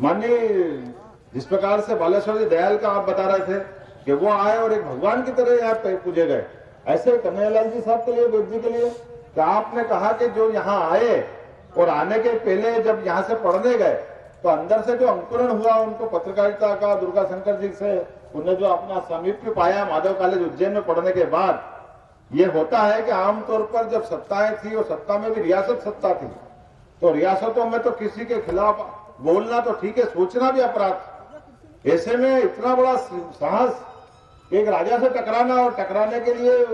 माननीय जिस प्रकार से बालेश्वर जी दयाल का आप बता रहे थे कि वो आए और एक भगवान की तरह यहाँ पे पूजे गए, ऐसे कन्हैयालाल जी साहब के लिए, वेद जी के लिए कि आपने कहा कि जो यहाँ आए और आने के पहले जब यहाँ से पढ़ने गए तो अंदर से जो अंकुरण हुआ उनको पत्रकारिता का, दुर्गा शंकर जी से उन्हें जो अपना सामीप्य पाया माधव कॉलेज उज्जैन में पढ़ने के बाद, ये होता है कि आमतौर पर जब सत्ताएं थी और सत्ता में भी रियासत सत्ता थी, तो रियासतों में तो किसी के खिलाफ बोलना तो ठीक है, सोचना भी अपराध। ऐसे में इतना बड़ा साहस, एक राजा से टकराना और टकराने के लिए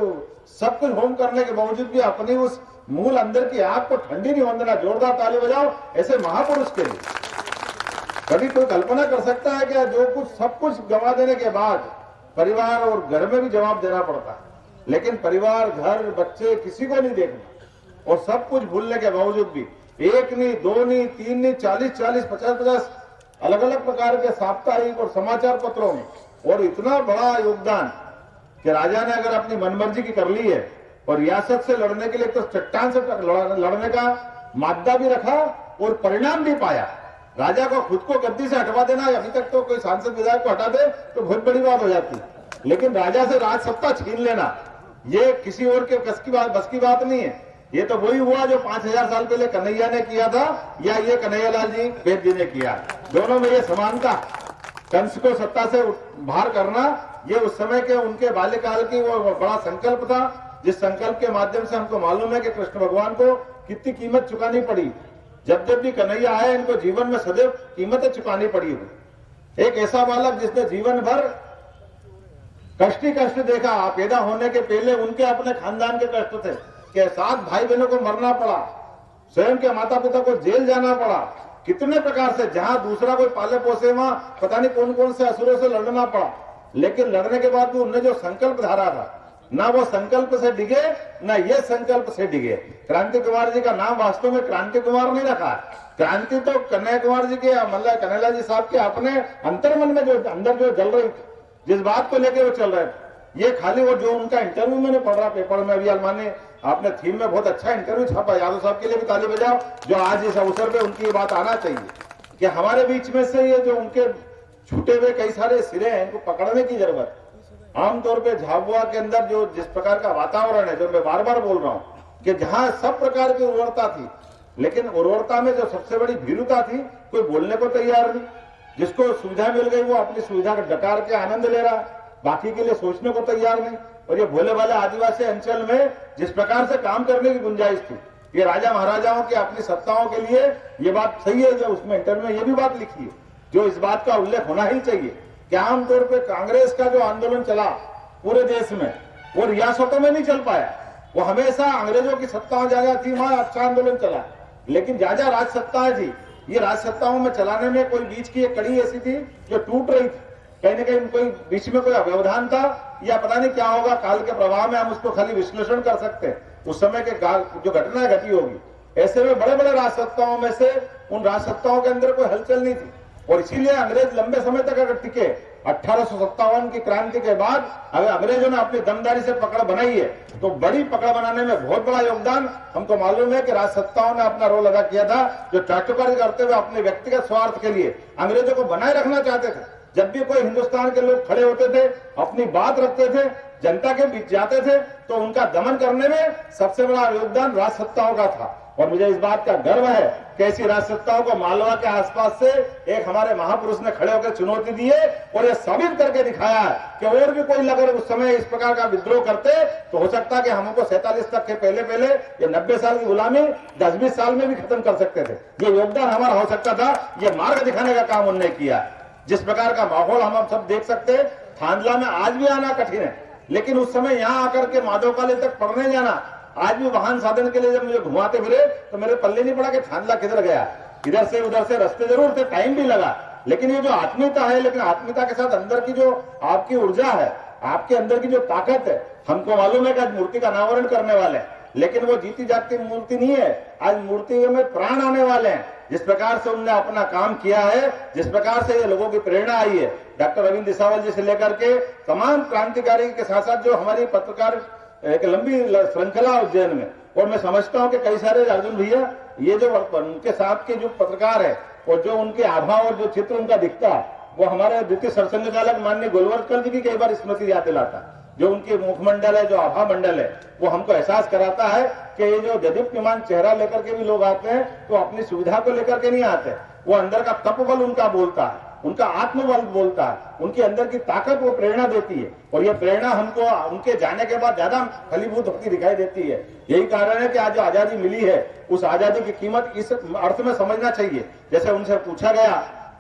सब कुछ होम करने के बावजूद भी अपनी उस मूल अंदर की आग को ठंडी नहीं होने देना। जोरदार ताली बजाओ ऐसे महापुरुष के लिए। कभी कोई कल्पना कर सकता है कि जो कुछ सब कुछ गंवा देने के बाद परिवार और घर में भी जवाब देना पड़ता है। लेकिन परिवार, घर, बच्चे किसी को नहीं देखना और सब कुछ भूलने के बावजूद भी एक नहीं, दो नहीं, तीन नहीं, 40-40, 50-50 अलग अलग प्रकार के साप्ताहिक और समाचार पत्रों में, और इतना बड़ा योगदान कि राजा ने अगर अपनी मनमर्जी की कर ली है और रियासत से लड़ने के लिए तो चट्टान से लड़ने का मादा भी रखा और परिणाम भी पाया। राजा को खुद को गद्दी से हटवा देना, अभी तक तो कोई सांसद विधायक को हटा दे तो बहुत बड़ी बात हो जाती, लेकिन राजा से राज सत्ता छीन लेना ये किसी और के बस की बात नहीं है। ये तो वही हुआ जो 5000 साल पहले कन्हैया ने किया था या ये कन्हैयालाल जी वेद जी ने किया। दोनों में ये समानता, कंस को सत्ता से बाहर करना, ये उस समय के उनके बाल्यकाल की वो बड़ा संकल्प था, जिस संकल्प के माध्यम से हमको मालूम है कि कृष्ण भगवान को कितनी कीमत चुकानी पड़ी। जब जब भी कन्हैया आए इनको जीवन में सदैव कीमतें चुकानी पड़ी हुई। एक ऐसा बालक जिसने जीवन भर कष्ट ही कष्ट देखा, पैदा होने के पहले उनके अपने खानदान के कष्ट थे कि 7 भाई बहनों को मरना पड़ा, स्वयं के माता पिता को जेल जाना पड़ा, कितने प्रकार से, जहां दूसरा कोई पाले पोसे वहां पता नहीं कौन कौन से असुरों से लड़ना पड़ा, लेकिन लड़ने के बाद भी उन्होंने जो संकल्प धारा था, ना वो संकल्प से डिगे ना ये संकल्प से डिगे। क्रांति कुमार जी का नाम वास्तव में क्रांति कुमार नहीं रखा, क्रांति तो कन्हैया कुमार जी के मतलब कन्हैयालाल जी साहब के अपने अंतर्मन में जो अंदर जो जल रही, जिस बात को लेके वो चल रहे थे, ये खाली वो जो उनका इंटरव्यू मैंने पढ़ रहा पेपर में अभी, अलमानी आपने थीम में बहुत अच्छा इंटरव्यू छापा, यादव साहब के लिए भी ताली बजाओ जो आज इस अवसर पे उनकी ये बात आना चाहिए कि हमारे बीच में से ये जो उनके छूटे हुए कई सारे सिरे हैं इनको पकड़ने की जरूरत। आमतौर पे झाबुआ के अंदर जो जिस प्रकार का वातावरण है, जो मैं बार बार बोल रहा हूँ कि जहां सब प्रकार की उर्वरता थी, लेकिन उर्वरता में जो सबसे बड़ी भीरुता थी, कोई बोलने को तैयार नहीं, जिसको सुविधा मिल गई वो अपनी सुविधा का डकार के आनंद ले रहा, बाकी के लिए सोचने को तैयार नहीं। और ये भोले वाले आदिवासी अंचल में जिस प्रकार से काम करने की गुंजाइश थी, ये राजा महाराजाओं की अपनी सत्ताओं के लिए ये बात सही है, जो उसमें इंटरव्यू में ये भी बात लिखी है, जो इस बात का उल्लेख होना ही चाहिए कि आमतौर पर कांग्रेस का जो आंदोलन चला पूरे देश में वो रियासतों में नहीं चल पाया, वो हमेशा अंग्रेजों की सत्ताओं जगह थी वहां अच्छा आंदोलन चला, लेकिन जहां राज सत्ताएं थी, ये राज सत्ताओं में चलाने में कोई बीच की एक कड़ी ऐसी थी जो टूट रही थी, कहीं ना कहीं कोई बीच में कोई अव्यवधान था या पता नहीं क्या होगा, काल के प्रभाव में हम उसको खाली विश्लेषण कर सकते हैं, उस समय के जो घटना घटी होगी। ऐसे में बड़े बड़े राज सत्ताओं में से उन राज सत्ताओं के अंदर कोई हलचल नहीं थी, और इसीलिए अंग्रेज लंबे समय तक अगर टिके, 1857 की क्रांति के बाद अगर अंग्रेजों ने अपनी दमदारी से पकड़ बनाई है, तो बड़ी पकड़ बनाने में बहुत बड़ा योगदान हमको मालूम है कि राज सत्ताओं ने अपना रोल अदा किया था, जो चाटुकारी करते हुए अपने व्यक्तिगत स्वार्थ के लिए अंग्रेजों को बनाए रखना चाहते थे। जब भी कोई हिंदुस्तान के लोग खड़े होते थे, अपनी बात रखते थे, जनता के बीच जाते थे, तो उनका दमन करने में सबसे बड़ा योगदान राज सत्ताओं का था। और मुझे इस बात का गर्व है कि ऐसी राज सत्ताओं को मालवा के आसपास से एक हमारे महापुरुष ने खड़े होकर चुनौती दी है और ये साबित करके दिखाया है कि और भी कोई अगर उस समय इस प्रकार का विद्रोह करते तो हो सकता है कि हमको 47 तक के पहले ये 90 साल की गुलामी 10-20 साल में भी खत्म कर सकते थे। ये योगदान हमारा हो सकता था, ये मार्ग दिखाने का काम उन्होंने किया। जिस प्रकार का माहौल हम सब देख सकते हैं, थांदला में आज भी आना कठिन है, लेकिन उस समय यहाँ आकर के माधवकाली तक पढ़ने जाना, आज भी वाहन साधन के लिए जब मुझे घुमाते फिरे तो मेरे पल्ले नहीं पड़ा कि थांदला किधर गया, इधर से उधर से रास्ते जरूर थे, टाइम भी लगा, लेकिन ये जो आत्मीयता है, लेकिन आत्मीयता के साथ अंदर की जो आपकी ऊर्जा है, आपके अंदर की जो ताकत है, हमको मालूम है कि आज मूर्ति का अनावरण करने वाले हैं, लेकिन वो जीती जागती मूर्ति नहीं है, आज मूर्ति में प्राण आने वाले हैं। जिस प्रकार से उन्होंने अपना काम किया है, जिस प्रकार से ये लोगों की प्रेरणा आई है, डॉक्टर अरविंद दिसावल जी से लेकर के तमाम क्रांतिकारी के साथ साथ जो हमारी पत्रकार एक लंबी श्रृंखला उज्जैन में, और मैं समझता हूं कि कई सारे अर्जुन भैया ये जो उनके साथ के जो पत्रकार है और जो उनके आभा और जो चित्र उनका दिखता है, वो हमारे द्वितीय सरसंघ चालक माननीय गोलवलकर जी की कई बार स्मृति याद दिलाता। जो उनके मुखमंडल है, जो आभा मंडल है, वो हमको एहसास कराता है कि ये जो दीप्यमान चेहरा लेकर के भी लोग आते हैं तो अपनी सुविधा को लेकर के नहीं आते, वो अंदर का तपबल उनका बोलता है, उनका आत्मबल बोलता है, उनके अंदर की ताकत वो प्रेरणा देती है, और ये प्रेरणा हमको उनके जाने के बाद ज्यादा फलीभूत होती दिखाई देती है। यही कारण है कि आज जो आजादी मिली है, उस आजादी की कीमत इस अर्थ में समझना चाहिए। जैसे उनसे पूछा गया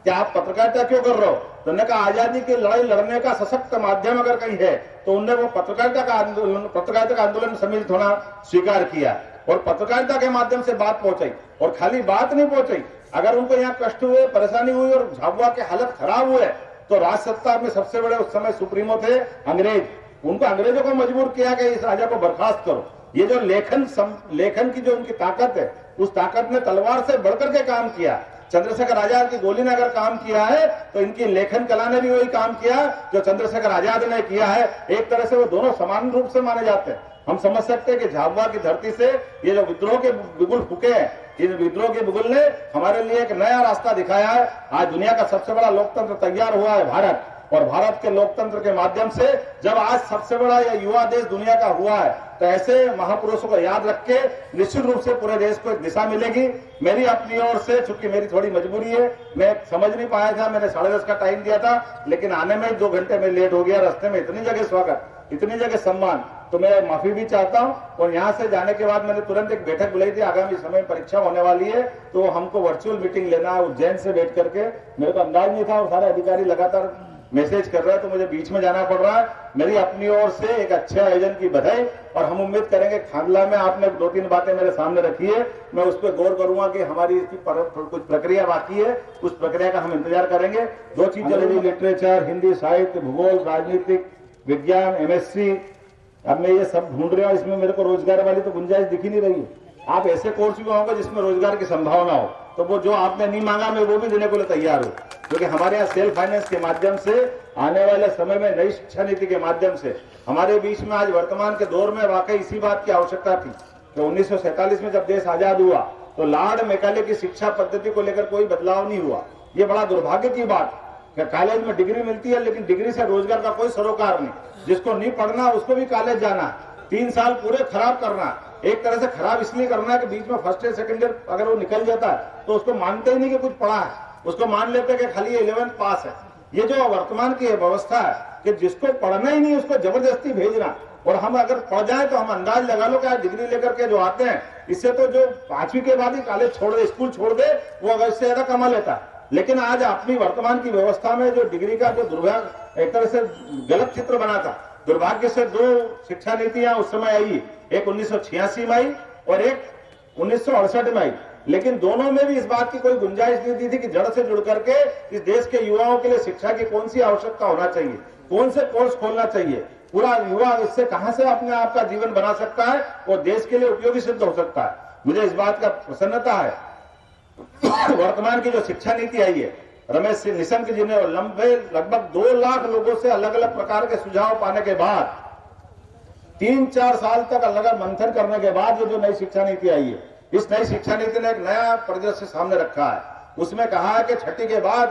कि आप पत्रकारिता क्यों कर रहे हो, तो उन्होंने कहा आजादी की लड़ाई लड़ने का सशक्त माध्यम अगर कहीं है तो उन्होंने वो पत्रकारिता का आंदोलन सम्मिलित होना स्वीकार किया और पत्रकारिता के माध्यम से बात पहुंचाई। और खाली बात नहीं पहुंचाई, अगर उनको यहाँ कष्ट हुए, परेशानी हुई और झाबुआ के हालत खराब हुए, तो राज सत्ता में सबसे बड़े उस समय सुप्रीमो थे अंग्रेज, उनको अंग्रेजों को मजबूर किया कि इस राजा को बर्खास्त करो। ये जो लेखन की जो उनकी ताकत है, उस ताकत ने तलवार से बढ़कर के काम किया। चंद्रशेखर आजाद की गोली ने अगर काम किया है तो इनकी लेखन कला ने भी वही काम किया जो चंद्रशेखर आजाद ने किया है। एक तरह से वो दोनों समान रूप से माने जाते हैं। हम समझ सकते हैं कि झाबुआ की धरती से ये जो विद्रोह के बिगुल फूके हैं, इन विद्रोह के बिगुल ने हमारे लिए एक नया रास्ता दिखाया है। आज दुनिया का सबसे बड़ा लोकतंत्र तैयार हुआ है भारत, और भारत के लोकतंत्र के माध्यम से जब आज सबसे बड़ा यह युवा देश दुनिया का हुआ है, तो ऐसे महापुरुषों को याद रख के निश्चित रूप से पूरे देश को एक दिशा मिलेगी। मेरी अपनी ओर से, चूंकि मेरी थोड़ी मजबूरी है, मैं समझ नहीं पाया था, मैंने 10:30 का टाइम दिया था, लेकिन आने में 2 घंटे में लेट हो गया। रास्ते में इतनी जगह स्वागत, इतनी जगह सम्मान, तो मैं माफी भी चाहता हूं। और यहां से जाने के बाद मैंने तुरंत एक बैठक बुलाई थी, आगामी समय में परीक्षा होने वाली है, तो हमको वर्चुअल मीटिंग लेना है उज्जैन से बैठ करके। मेरे को अंदाज नहीं था, और सारे अधिकारी लगातार मैसेज कर रहे हैं, तो मुझे बीच में जाना पड़ रहा है। मेरी अपनी ओर से एक अच्छे आयोजन की बधाई, और हम उम्मीद करेंगे खांडला में आपने 2-3 बातें मेरे सामने रखी है, मैं उस पर गौर करूंगा कि हमारी इसकी कुछ प्रक्रिया बाकी है, उस प्रक्रिया का हम इंतजार करेंगे। 2 चीज चलेगी, लिटरेचर, हिंदी साहित्य, भूगोल, राजनीतिक विज्ञान, MSc। अब मैं ये सब ढूंढ रहा हूँ, इसमें मेरे को रोजगार वाली तो गुंजाइश दिख ही नहीं रही है। आप ऐसे कोर्स भी होंगे जिसमें रोजगार की संभावना हो, तो वो जो आपने नहीं मांगा मैं वो भी देने को लिए तैयार हूं। क्योंकि हमारे यहाँ सेल्फ फाइनेंस के माध्यम से आने वाले समय में नई शिक्षा नीति के माध्यम से हमारे बीच में आज वर्तमान के दौर में वाकई इसी बात की आवश्यकता थी कि 1947 में जब देश आजाद हुआ तो लॉर्ड मैकाले की शिक्षा पद्धति को लेकर कोई बदलाव नहीं हुआ। ये बड़ा दुर्भाग्य की बात कि कॉलेज में डिग्री मिलती है, लेकिन डिग्री से रोजगार का कोई सरोकार नहीं। जिसको नहीं पढ़ना उसको भी कॉलेज जाना, 3 साल पूरे खराब करना। एक तरह से खराब इसलिए करना है कि बीच में फर्स्ट ईयर सेकंड ईयर अगर वो निकल जाता है तो उसको मानते ही नहीं कि कुछ पढ़ा है, उसको मान लेते हैं कि खाली 11th पास है। ये जो वर्तमान की व्यवस्था है कि जिसको पढ़ना ही नहीं उसको जबरदस्ती भेजना, और हम अगर पढ़ जाए तो हम अंदाज लगा लो कि डिग्री लेकर के जो आते हैं, इससे तो जो 5वीं के बाद ही कॉलेज छोड़ दे, स्कूल छोड़ दे, वो अगर इससे ज्यादा कमा लेता है। लेकिन आज अपनी वर्तमान की व्यवस्था में जो डिग्री का जो दुर्भाग्य एक तरह से गलत चित्र बना था, दुर्भाग्य से 2 शिक्षा नीतियां उस समय आई, एक 1986 में आई और एक 1968 में आई। लेकिन दोनों में भी इस बात की कोई गुंजाइश नहीं दी थी कि जड़ से जुड़ करके इस देश के युवाओं के लिए शिक्षा की कौन सी आवश्यकता होना चाहिए, कौन से कोर्स खोलना चाहिए, पूरा युवा इससे कहां से अपने आप का जीवन बना सकता है और देश के लिए उपयोगी सिद्ध हो सकता है। मुझे इस बात का प्रसन्नता है वर्तमान की जो शिक्षा नीति आई है, रमेश निशंक जी ने लगभग 2 लाख लोगों से अलग अलग प्रकार के सुझाव पाने के बाद 3-4 साल तक अलग अलग मंथन करने के बाद ये जो नई शिक्षा नीति आई है, इस नई शिक्षा नीति ने एक नया परिदृश्य सामने रखा है। उसमें कहा है कि 6ठी के बाद,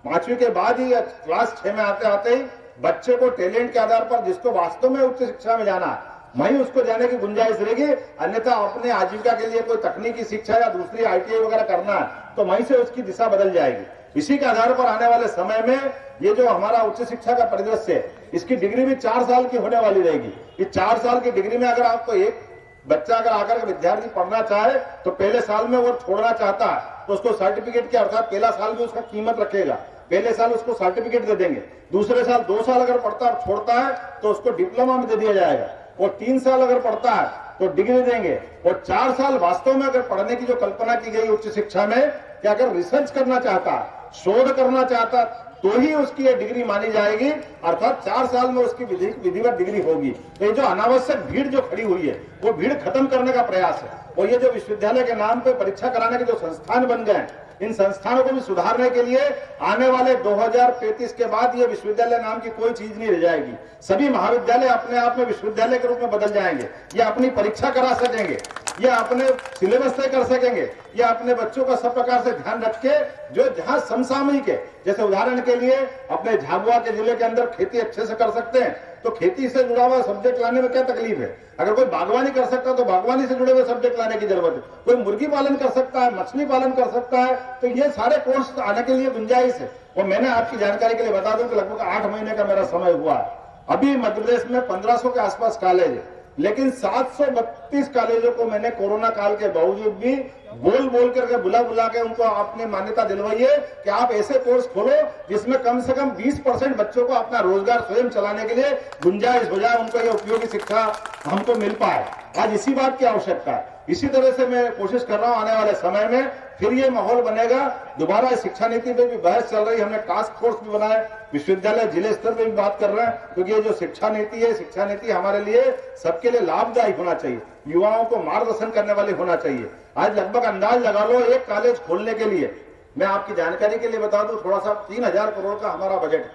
5वीं के बाद ही क्लास 6 में आते आते ही बच्चे को टैलेंट के आधार पर जिसको वास्तव में उच्च शिक्षा में जाना है वहीं उसको जाने की गुंजाइश रहेगी। अन्यथा अपने आजीविका के लिए कोई तकनीकी शिक्षा या दूसरी ITI वगैरह करना है तो वहीं से उसकी दिशा बदल जाएगी। इसी के आधार पर आने वाले समय में ये जो हमारा उच्च शिक्षा का परिदृश्य है, इसकी डिग्री भी 4 साल की होने वाली रहेगी। इस 4 साल की डिग्री में अगर आपको एक बच्चा अगर आकर के विद्यार्थी पढ़ना चाहे तो पहले साल में वो छोड़ना चाहता है तो उसको सर्टिफिकेट के अर्थात पहला साल भी उसका कीमत रखेगा, पहले साल उसको सर्टिफिकेट दे देंगे। दूसरे साल 2 साल अगर पढ़ता और छोड़ता है तो उसको डिप्लोमा में दे दिया जाएगा, और 3 साल अगर पढ़ता है तो डिग्री देंगे, और 4 साल वास्तव में अगर पढ़ने की जो कल्पना की गई उच्च शिक्षा में कि अगर रिसर्च करना चाहता, शोध करना चाहता तो ही उसकी ये डिग्री मानी जाएगी, अर्थात 4 साल में उसकी विधिवत डिग्री होगी। तो ये जो अनावश्यक भीड़ जो खड़ी हुई है वो भीड़ खत्म करने का प्रयास है। और ये जो विश्वविद्यालय के नाम पे परीक्षा कराने के जो संस्थान बन गए, इन संस्थानों को भी सुधारने के लिए आने वाले 2035 के बाद ये विश्वविद्यालय नाम की कोई चीज नहीं रह जाएगी। सभी महाविद्यालय अपने आप में विश्वविद्यालय के रूप में बदल जाएंगे। ये अपनी परीक्षा करा सकेंगे, ये अपने सिलेबस तय कर सकेंगे, ये अपने बच्चों का सब प्रकार से ध्यान रख के जो जहां समसामयिक है, जैसे उदाहरण के लिए अपने झाबुआ के जिले के अंदर खेती अच्छे से कर सकते हैं तो खेती से जुड़ा हुआ सब्जेक्ट लाने में क्या तकलीफ है। अगर कोई बागवानी कर सकता तो बागवानी से जुड़े हुए सब्जेक्ट लाने की जरूरत है। कोई मुर्गी पालन कर सकता है, मछली पालन कर सकता है, तो ये सारे कोर्स आने के लिए गुंजाइश है। और मैंने आपकी जानकारी के लिए बता दूं कि लगभग 8 महीने का मेरा समय हुआ है। अभी मध्य प्रदेश में 1500 के आसपास कॉलेज है, लेकिन 732 कॉलेजों को मैंने कोरोना काल के बावजूद भी बोल करके बुला के उनको अपनी मान्यता दिलवाई है कि आप ऐसे कोर्स खोलो जिसमें कम से कम 20% बच्चों को अपना रोजगार स्वयं चलाने के लिए गुंजाइश हो जाए, उनको ये उपयोगी शिक्षा हमको मिल पाए। आज इसी बात की आवश्यकता है। इसी तरह से मैं कोशिश कर रहा हूं आने वाले समय में फिर ये माहौल बनेगा। दोबारा शिक्षा नीति पे भी बहस चल रही है, हमने टास्क फोर्स भी बनाया, विश्वविद्यालय जिले स्तर पे भी बात कर रहे हैं, क्योंकि ये जो शिक्षा नीति है, शिक्षा नीति हमारे लिए सबके लिए लाभदायी होना चाहिए, युवाओं को मार्गदर्शन करने वाली होना चाहिए। आज लगभग अंदाज लगा लो एक कॉलेज खोलने के लिए, मैं आपकी जानकारी के लिए बता दूं, थोड़ा सा 3000 करोड़ का हमारा बजट है।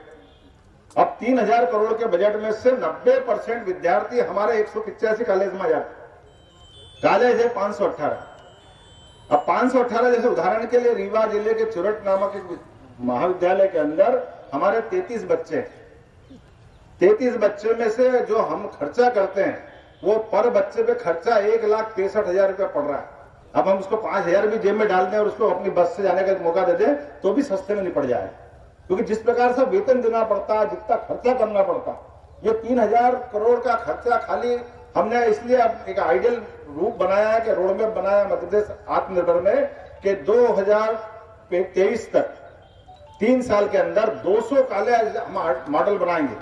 अब 3000 करोड़ के बजट में से 90% विद्यार्थी हमारे 185 कॉलेज में जाते, कॉलेज है 518। अब 518 जैसे उदाहरण के लिए रीवा जिले के चुरट नामक एक महाविद्यालय के अंदर हमारे 33 बच्चे, 33 बच्चे में से जो हम खर्चा करते हैं वो पर बच्चे पे खर्चा 1,63,000 रुपया पड़ रहा है। अब हम उसको 5,000 भी जेब में डाल दें और उसको अपनी बस से जाने का मौका दे दें तो भी सस्ते में निपट जाए, क्योंकि जिस प्रकार से वेतन देना पड़ता है, जितना खर्चा करना पड़ता, ये 3000 करोड़ का खर्चा खाली हमने इसलिए अब एक आइडियल रूप बनाया है कि रोड मैप बनाया मध्य प्रदेश आत्मनिर्भर में कि 2023 तक 3 साल के अंदर 200 कॉलेज मॉडल बनाएंगे,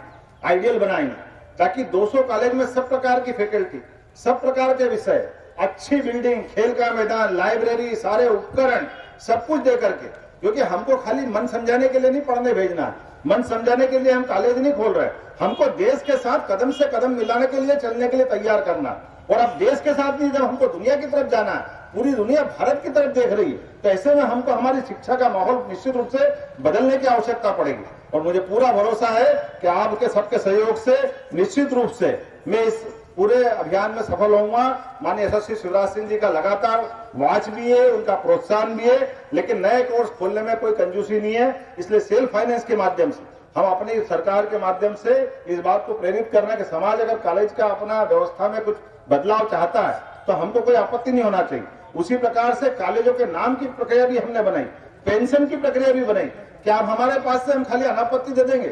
आइडियल बनाएंगे, ताकि 200 कॉलेज में सब प्रकार की फैकल्टी, सब प्रकार के विषय, अच्छी बिल्डिंग, खेल का मैदान, लाइब्रेरी, सारे उपकरण, सब कुछ दे करके, क्योंकि हमको खाली मन समझाने के लिए नहीं पढ़ने भेजना, मन समझाने के लिए हम कॉलेज नहीं खोल रहे, हमको देश के साथ कदम से कदम मिलाने के लिए, चलने के लिए तैयार करना। और अब देश के साथ नहीं, जब हमको दुनिया की तरफ जाना है, पूरी दुनिया भारत की तरफ देख रही है, तो ऐसे में हमको हमारी शिक्षा का माहौल निश्चित रूप से बदलने की आवश्यकता पड़ेगी। और मुझे पूरा भरोसा है कि आपके सबके सहयोग से निश्चित रूप से मैं इस पूरे अभियान में सफल होऊंगा। माननीय यशस्वी शिवराज सिंह जी का लगातार वाच भी है, उनका प्रोत्साहन भी है, लेकिन नए कोर्स खोलने में कोई कंजूसी नहीं है। इसलिए सेल्फ फाइनेंस के माध्यम से हम अपनी सरकार के माध्यम से इस बात को प्रेरित कर रहे हैं कि समाज अगर कॉलेज का अपना व्यवस्था में कुछ बदलाव चाहता है तो हमको कोई आपत्ति नहीं होना चाहिए। उसी प्रकार से कॉलेजों के नाम की प्रक्रिया भी हमने बनाई, पेंशन की प्रक्रिया भी बनाई। क्या आप हमारे पास से हम खाली अनापत्ति दे देंगे?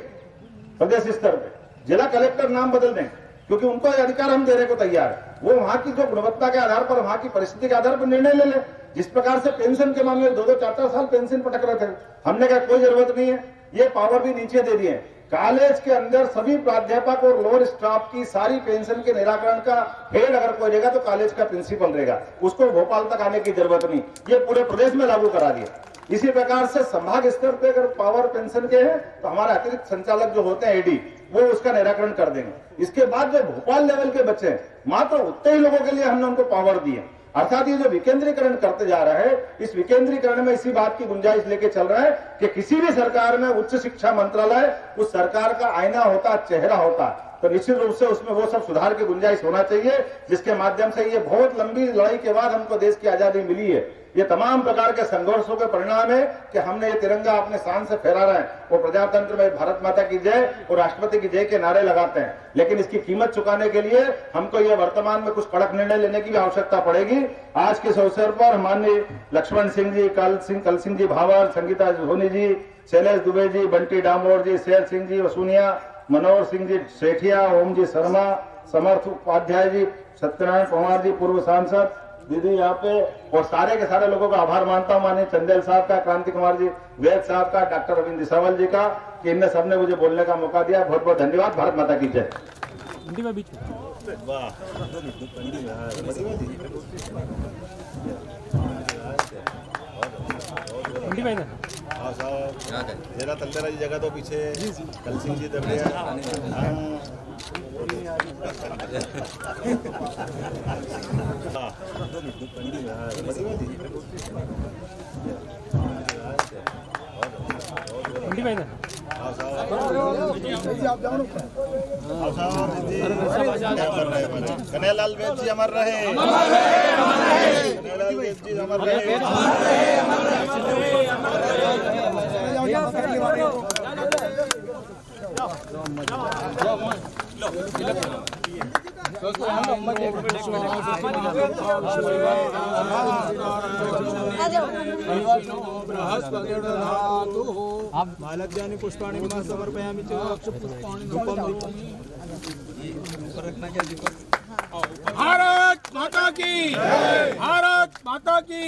प्रदेश स्तर पे जिला कलेक्टर नाम बदल देंगे, क्योंकि उनको अधिकार हम देने को तैयार है। वो वहां की जो गुणवत्ता के आधार पर, वहां की परिस्थिति के आधार पर निर्णय ले ले। जिस प्रकार से पेंशन के मामले 2-2, 4-4 साल पेंशन पटक रहे थे, हमने कहा कोई जरूरत नहीं है, ये पावर भी नीचे दे दिए। कॉलेज के अंदर सभी प्राध्यापक और लोअर स्टाफ की सारी पेंशन के निराकरण का हेड अगर कोई रहेगा तो कॉलेज का प्रिंसिपल रहेगा, उसको भोपाल तक आने की जरूरत नहीं, ये पूरे प्रदेश में लागू करा दिया। इसी प्रकार से संभाग स्तर पे अगर पावर पेंशन के हैं तो हमारे अतिरिक्त संचालक जो होते हैं एडी, वो उसका निराकरण कर देंगे। इसके बाद जो भोपाल लेवल के बच्चे हैं, मात्र उतने ही लोगों के लिए हमने उनको पावर दी है। अर्थात ये जो विकेंद्रीकरण करते जा रहा है, इस विकेंद्रीकरण में इसी बात की गुंजाइश लेके चल रहा है कि किसी भी सरकार में उच्च शिक्षा मंत्रालय उस सरकार का आईना होता, चेहरा होता, तो निश्चित रूप से उसमें वो सब सुधार की गुंजाइश होना चाहिए, जिसके माध्यम से ये बहुत लंबी लड़ाई के बाद हमको देश की आजादी मिली है। ये तमाम प्रकार के संघर्षों के परिणाम है कि हमने ये तिरंगा अपने शान से फहरा रहे हैं और प्रजातंत्र में भारत माता की जय और राष्ट्रपति की जय के नारे लगाते हैं। लेकिन इसकी कीमत चुकाने के लिए हमको ये वर्तमान में कुछ कड़क निर्णय लेने की भी आवश्यकता पड़ेगी। आज के इस अवसर पर माननीय लक्ष्मण सिंह जी, कल सिंह जी भावर, संगीता सोनी जी, शैलेश दुबे जी, बंटी डामोर जी, शेर सिंह जी वसूनिया, मनोहर सिंह जी सेठिया, ओम जी शर्मा, समर्थ उपाध्याय जी, सत्यनारायण कुमार जी पूर्व सांसद, दीदी यहाँ पे, और सारे के सारे लोगों का आभार मानता हूँ। माननीय चंदेल साहब का, क्रांति कुमार जी, वैद साहब का, डॉक्टर रविंद्र दिसावल जी का, कि इनने सबने मुझे बोलने का मौका दिया। बहुत बहुत धन्यवाद। भारत माता की जय। जरा तल्लेरा जी जगह तो पीछे कल सिंह जी दब कन्हैयालाल वैद जी अमर रहे, कन्हैयालाल वैद जी अमर रहे। मालव्यानि पुष्पाणि समर्पयामि च भारत माता की, भारत माता की।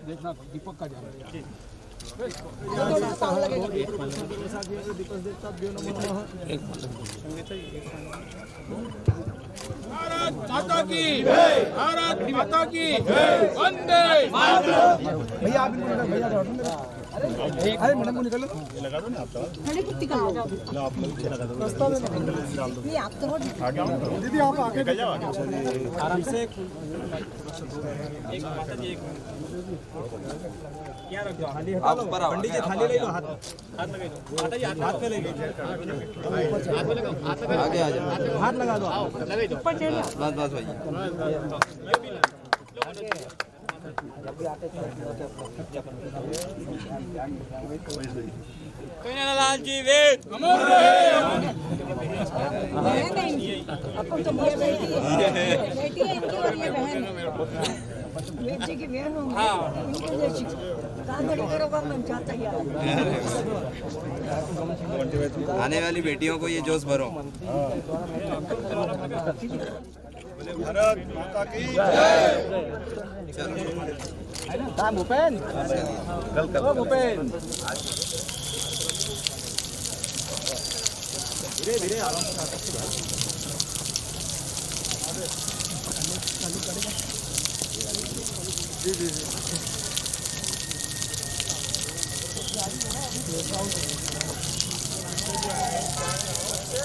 देखना दीपक का जाना। भारत माता की भारत माता की वंदे भैया आप भैया अरे मैडम को निकालो लगा दो ना आप खड़ी कुत्ती का आ जाओ आप लोग लगा दो नहीं आप तो आगे दीदी आप आगे निकल जाओ आराम से क्या रख दो थाली हटा लो पंडित जी थाली ले लो हाथ लगा दो हाथ में ले लो आगे आ जाओ हाथ लगा दो बस बस भाई लाल जी वीर अमर रहे अपन तो बेटी है इनकी और ये बहन बेटी की बहन हूँ इनकी जैसी काम बड़ी करोगा मैं चाहता ही आने वाली बेटियों को ये जोश भरो। भारत माता की काम भूपेन भूपेन धीरे धीरे आराम से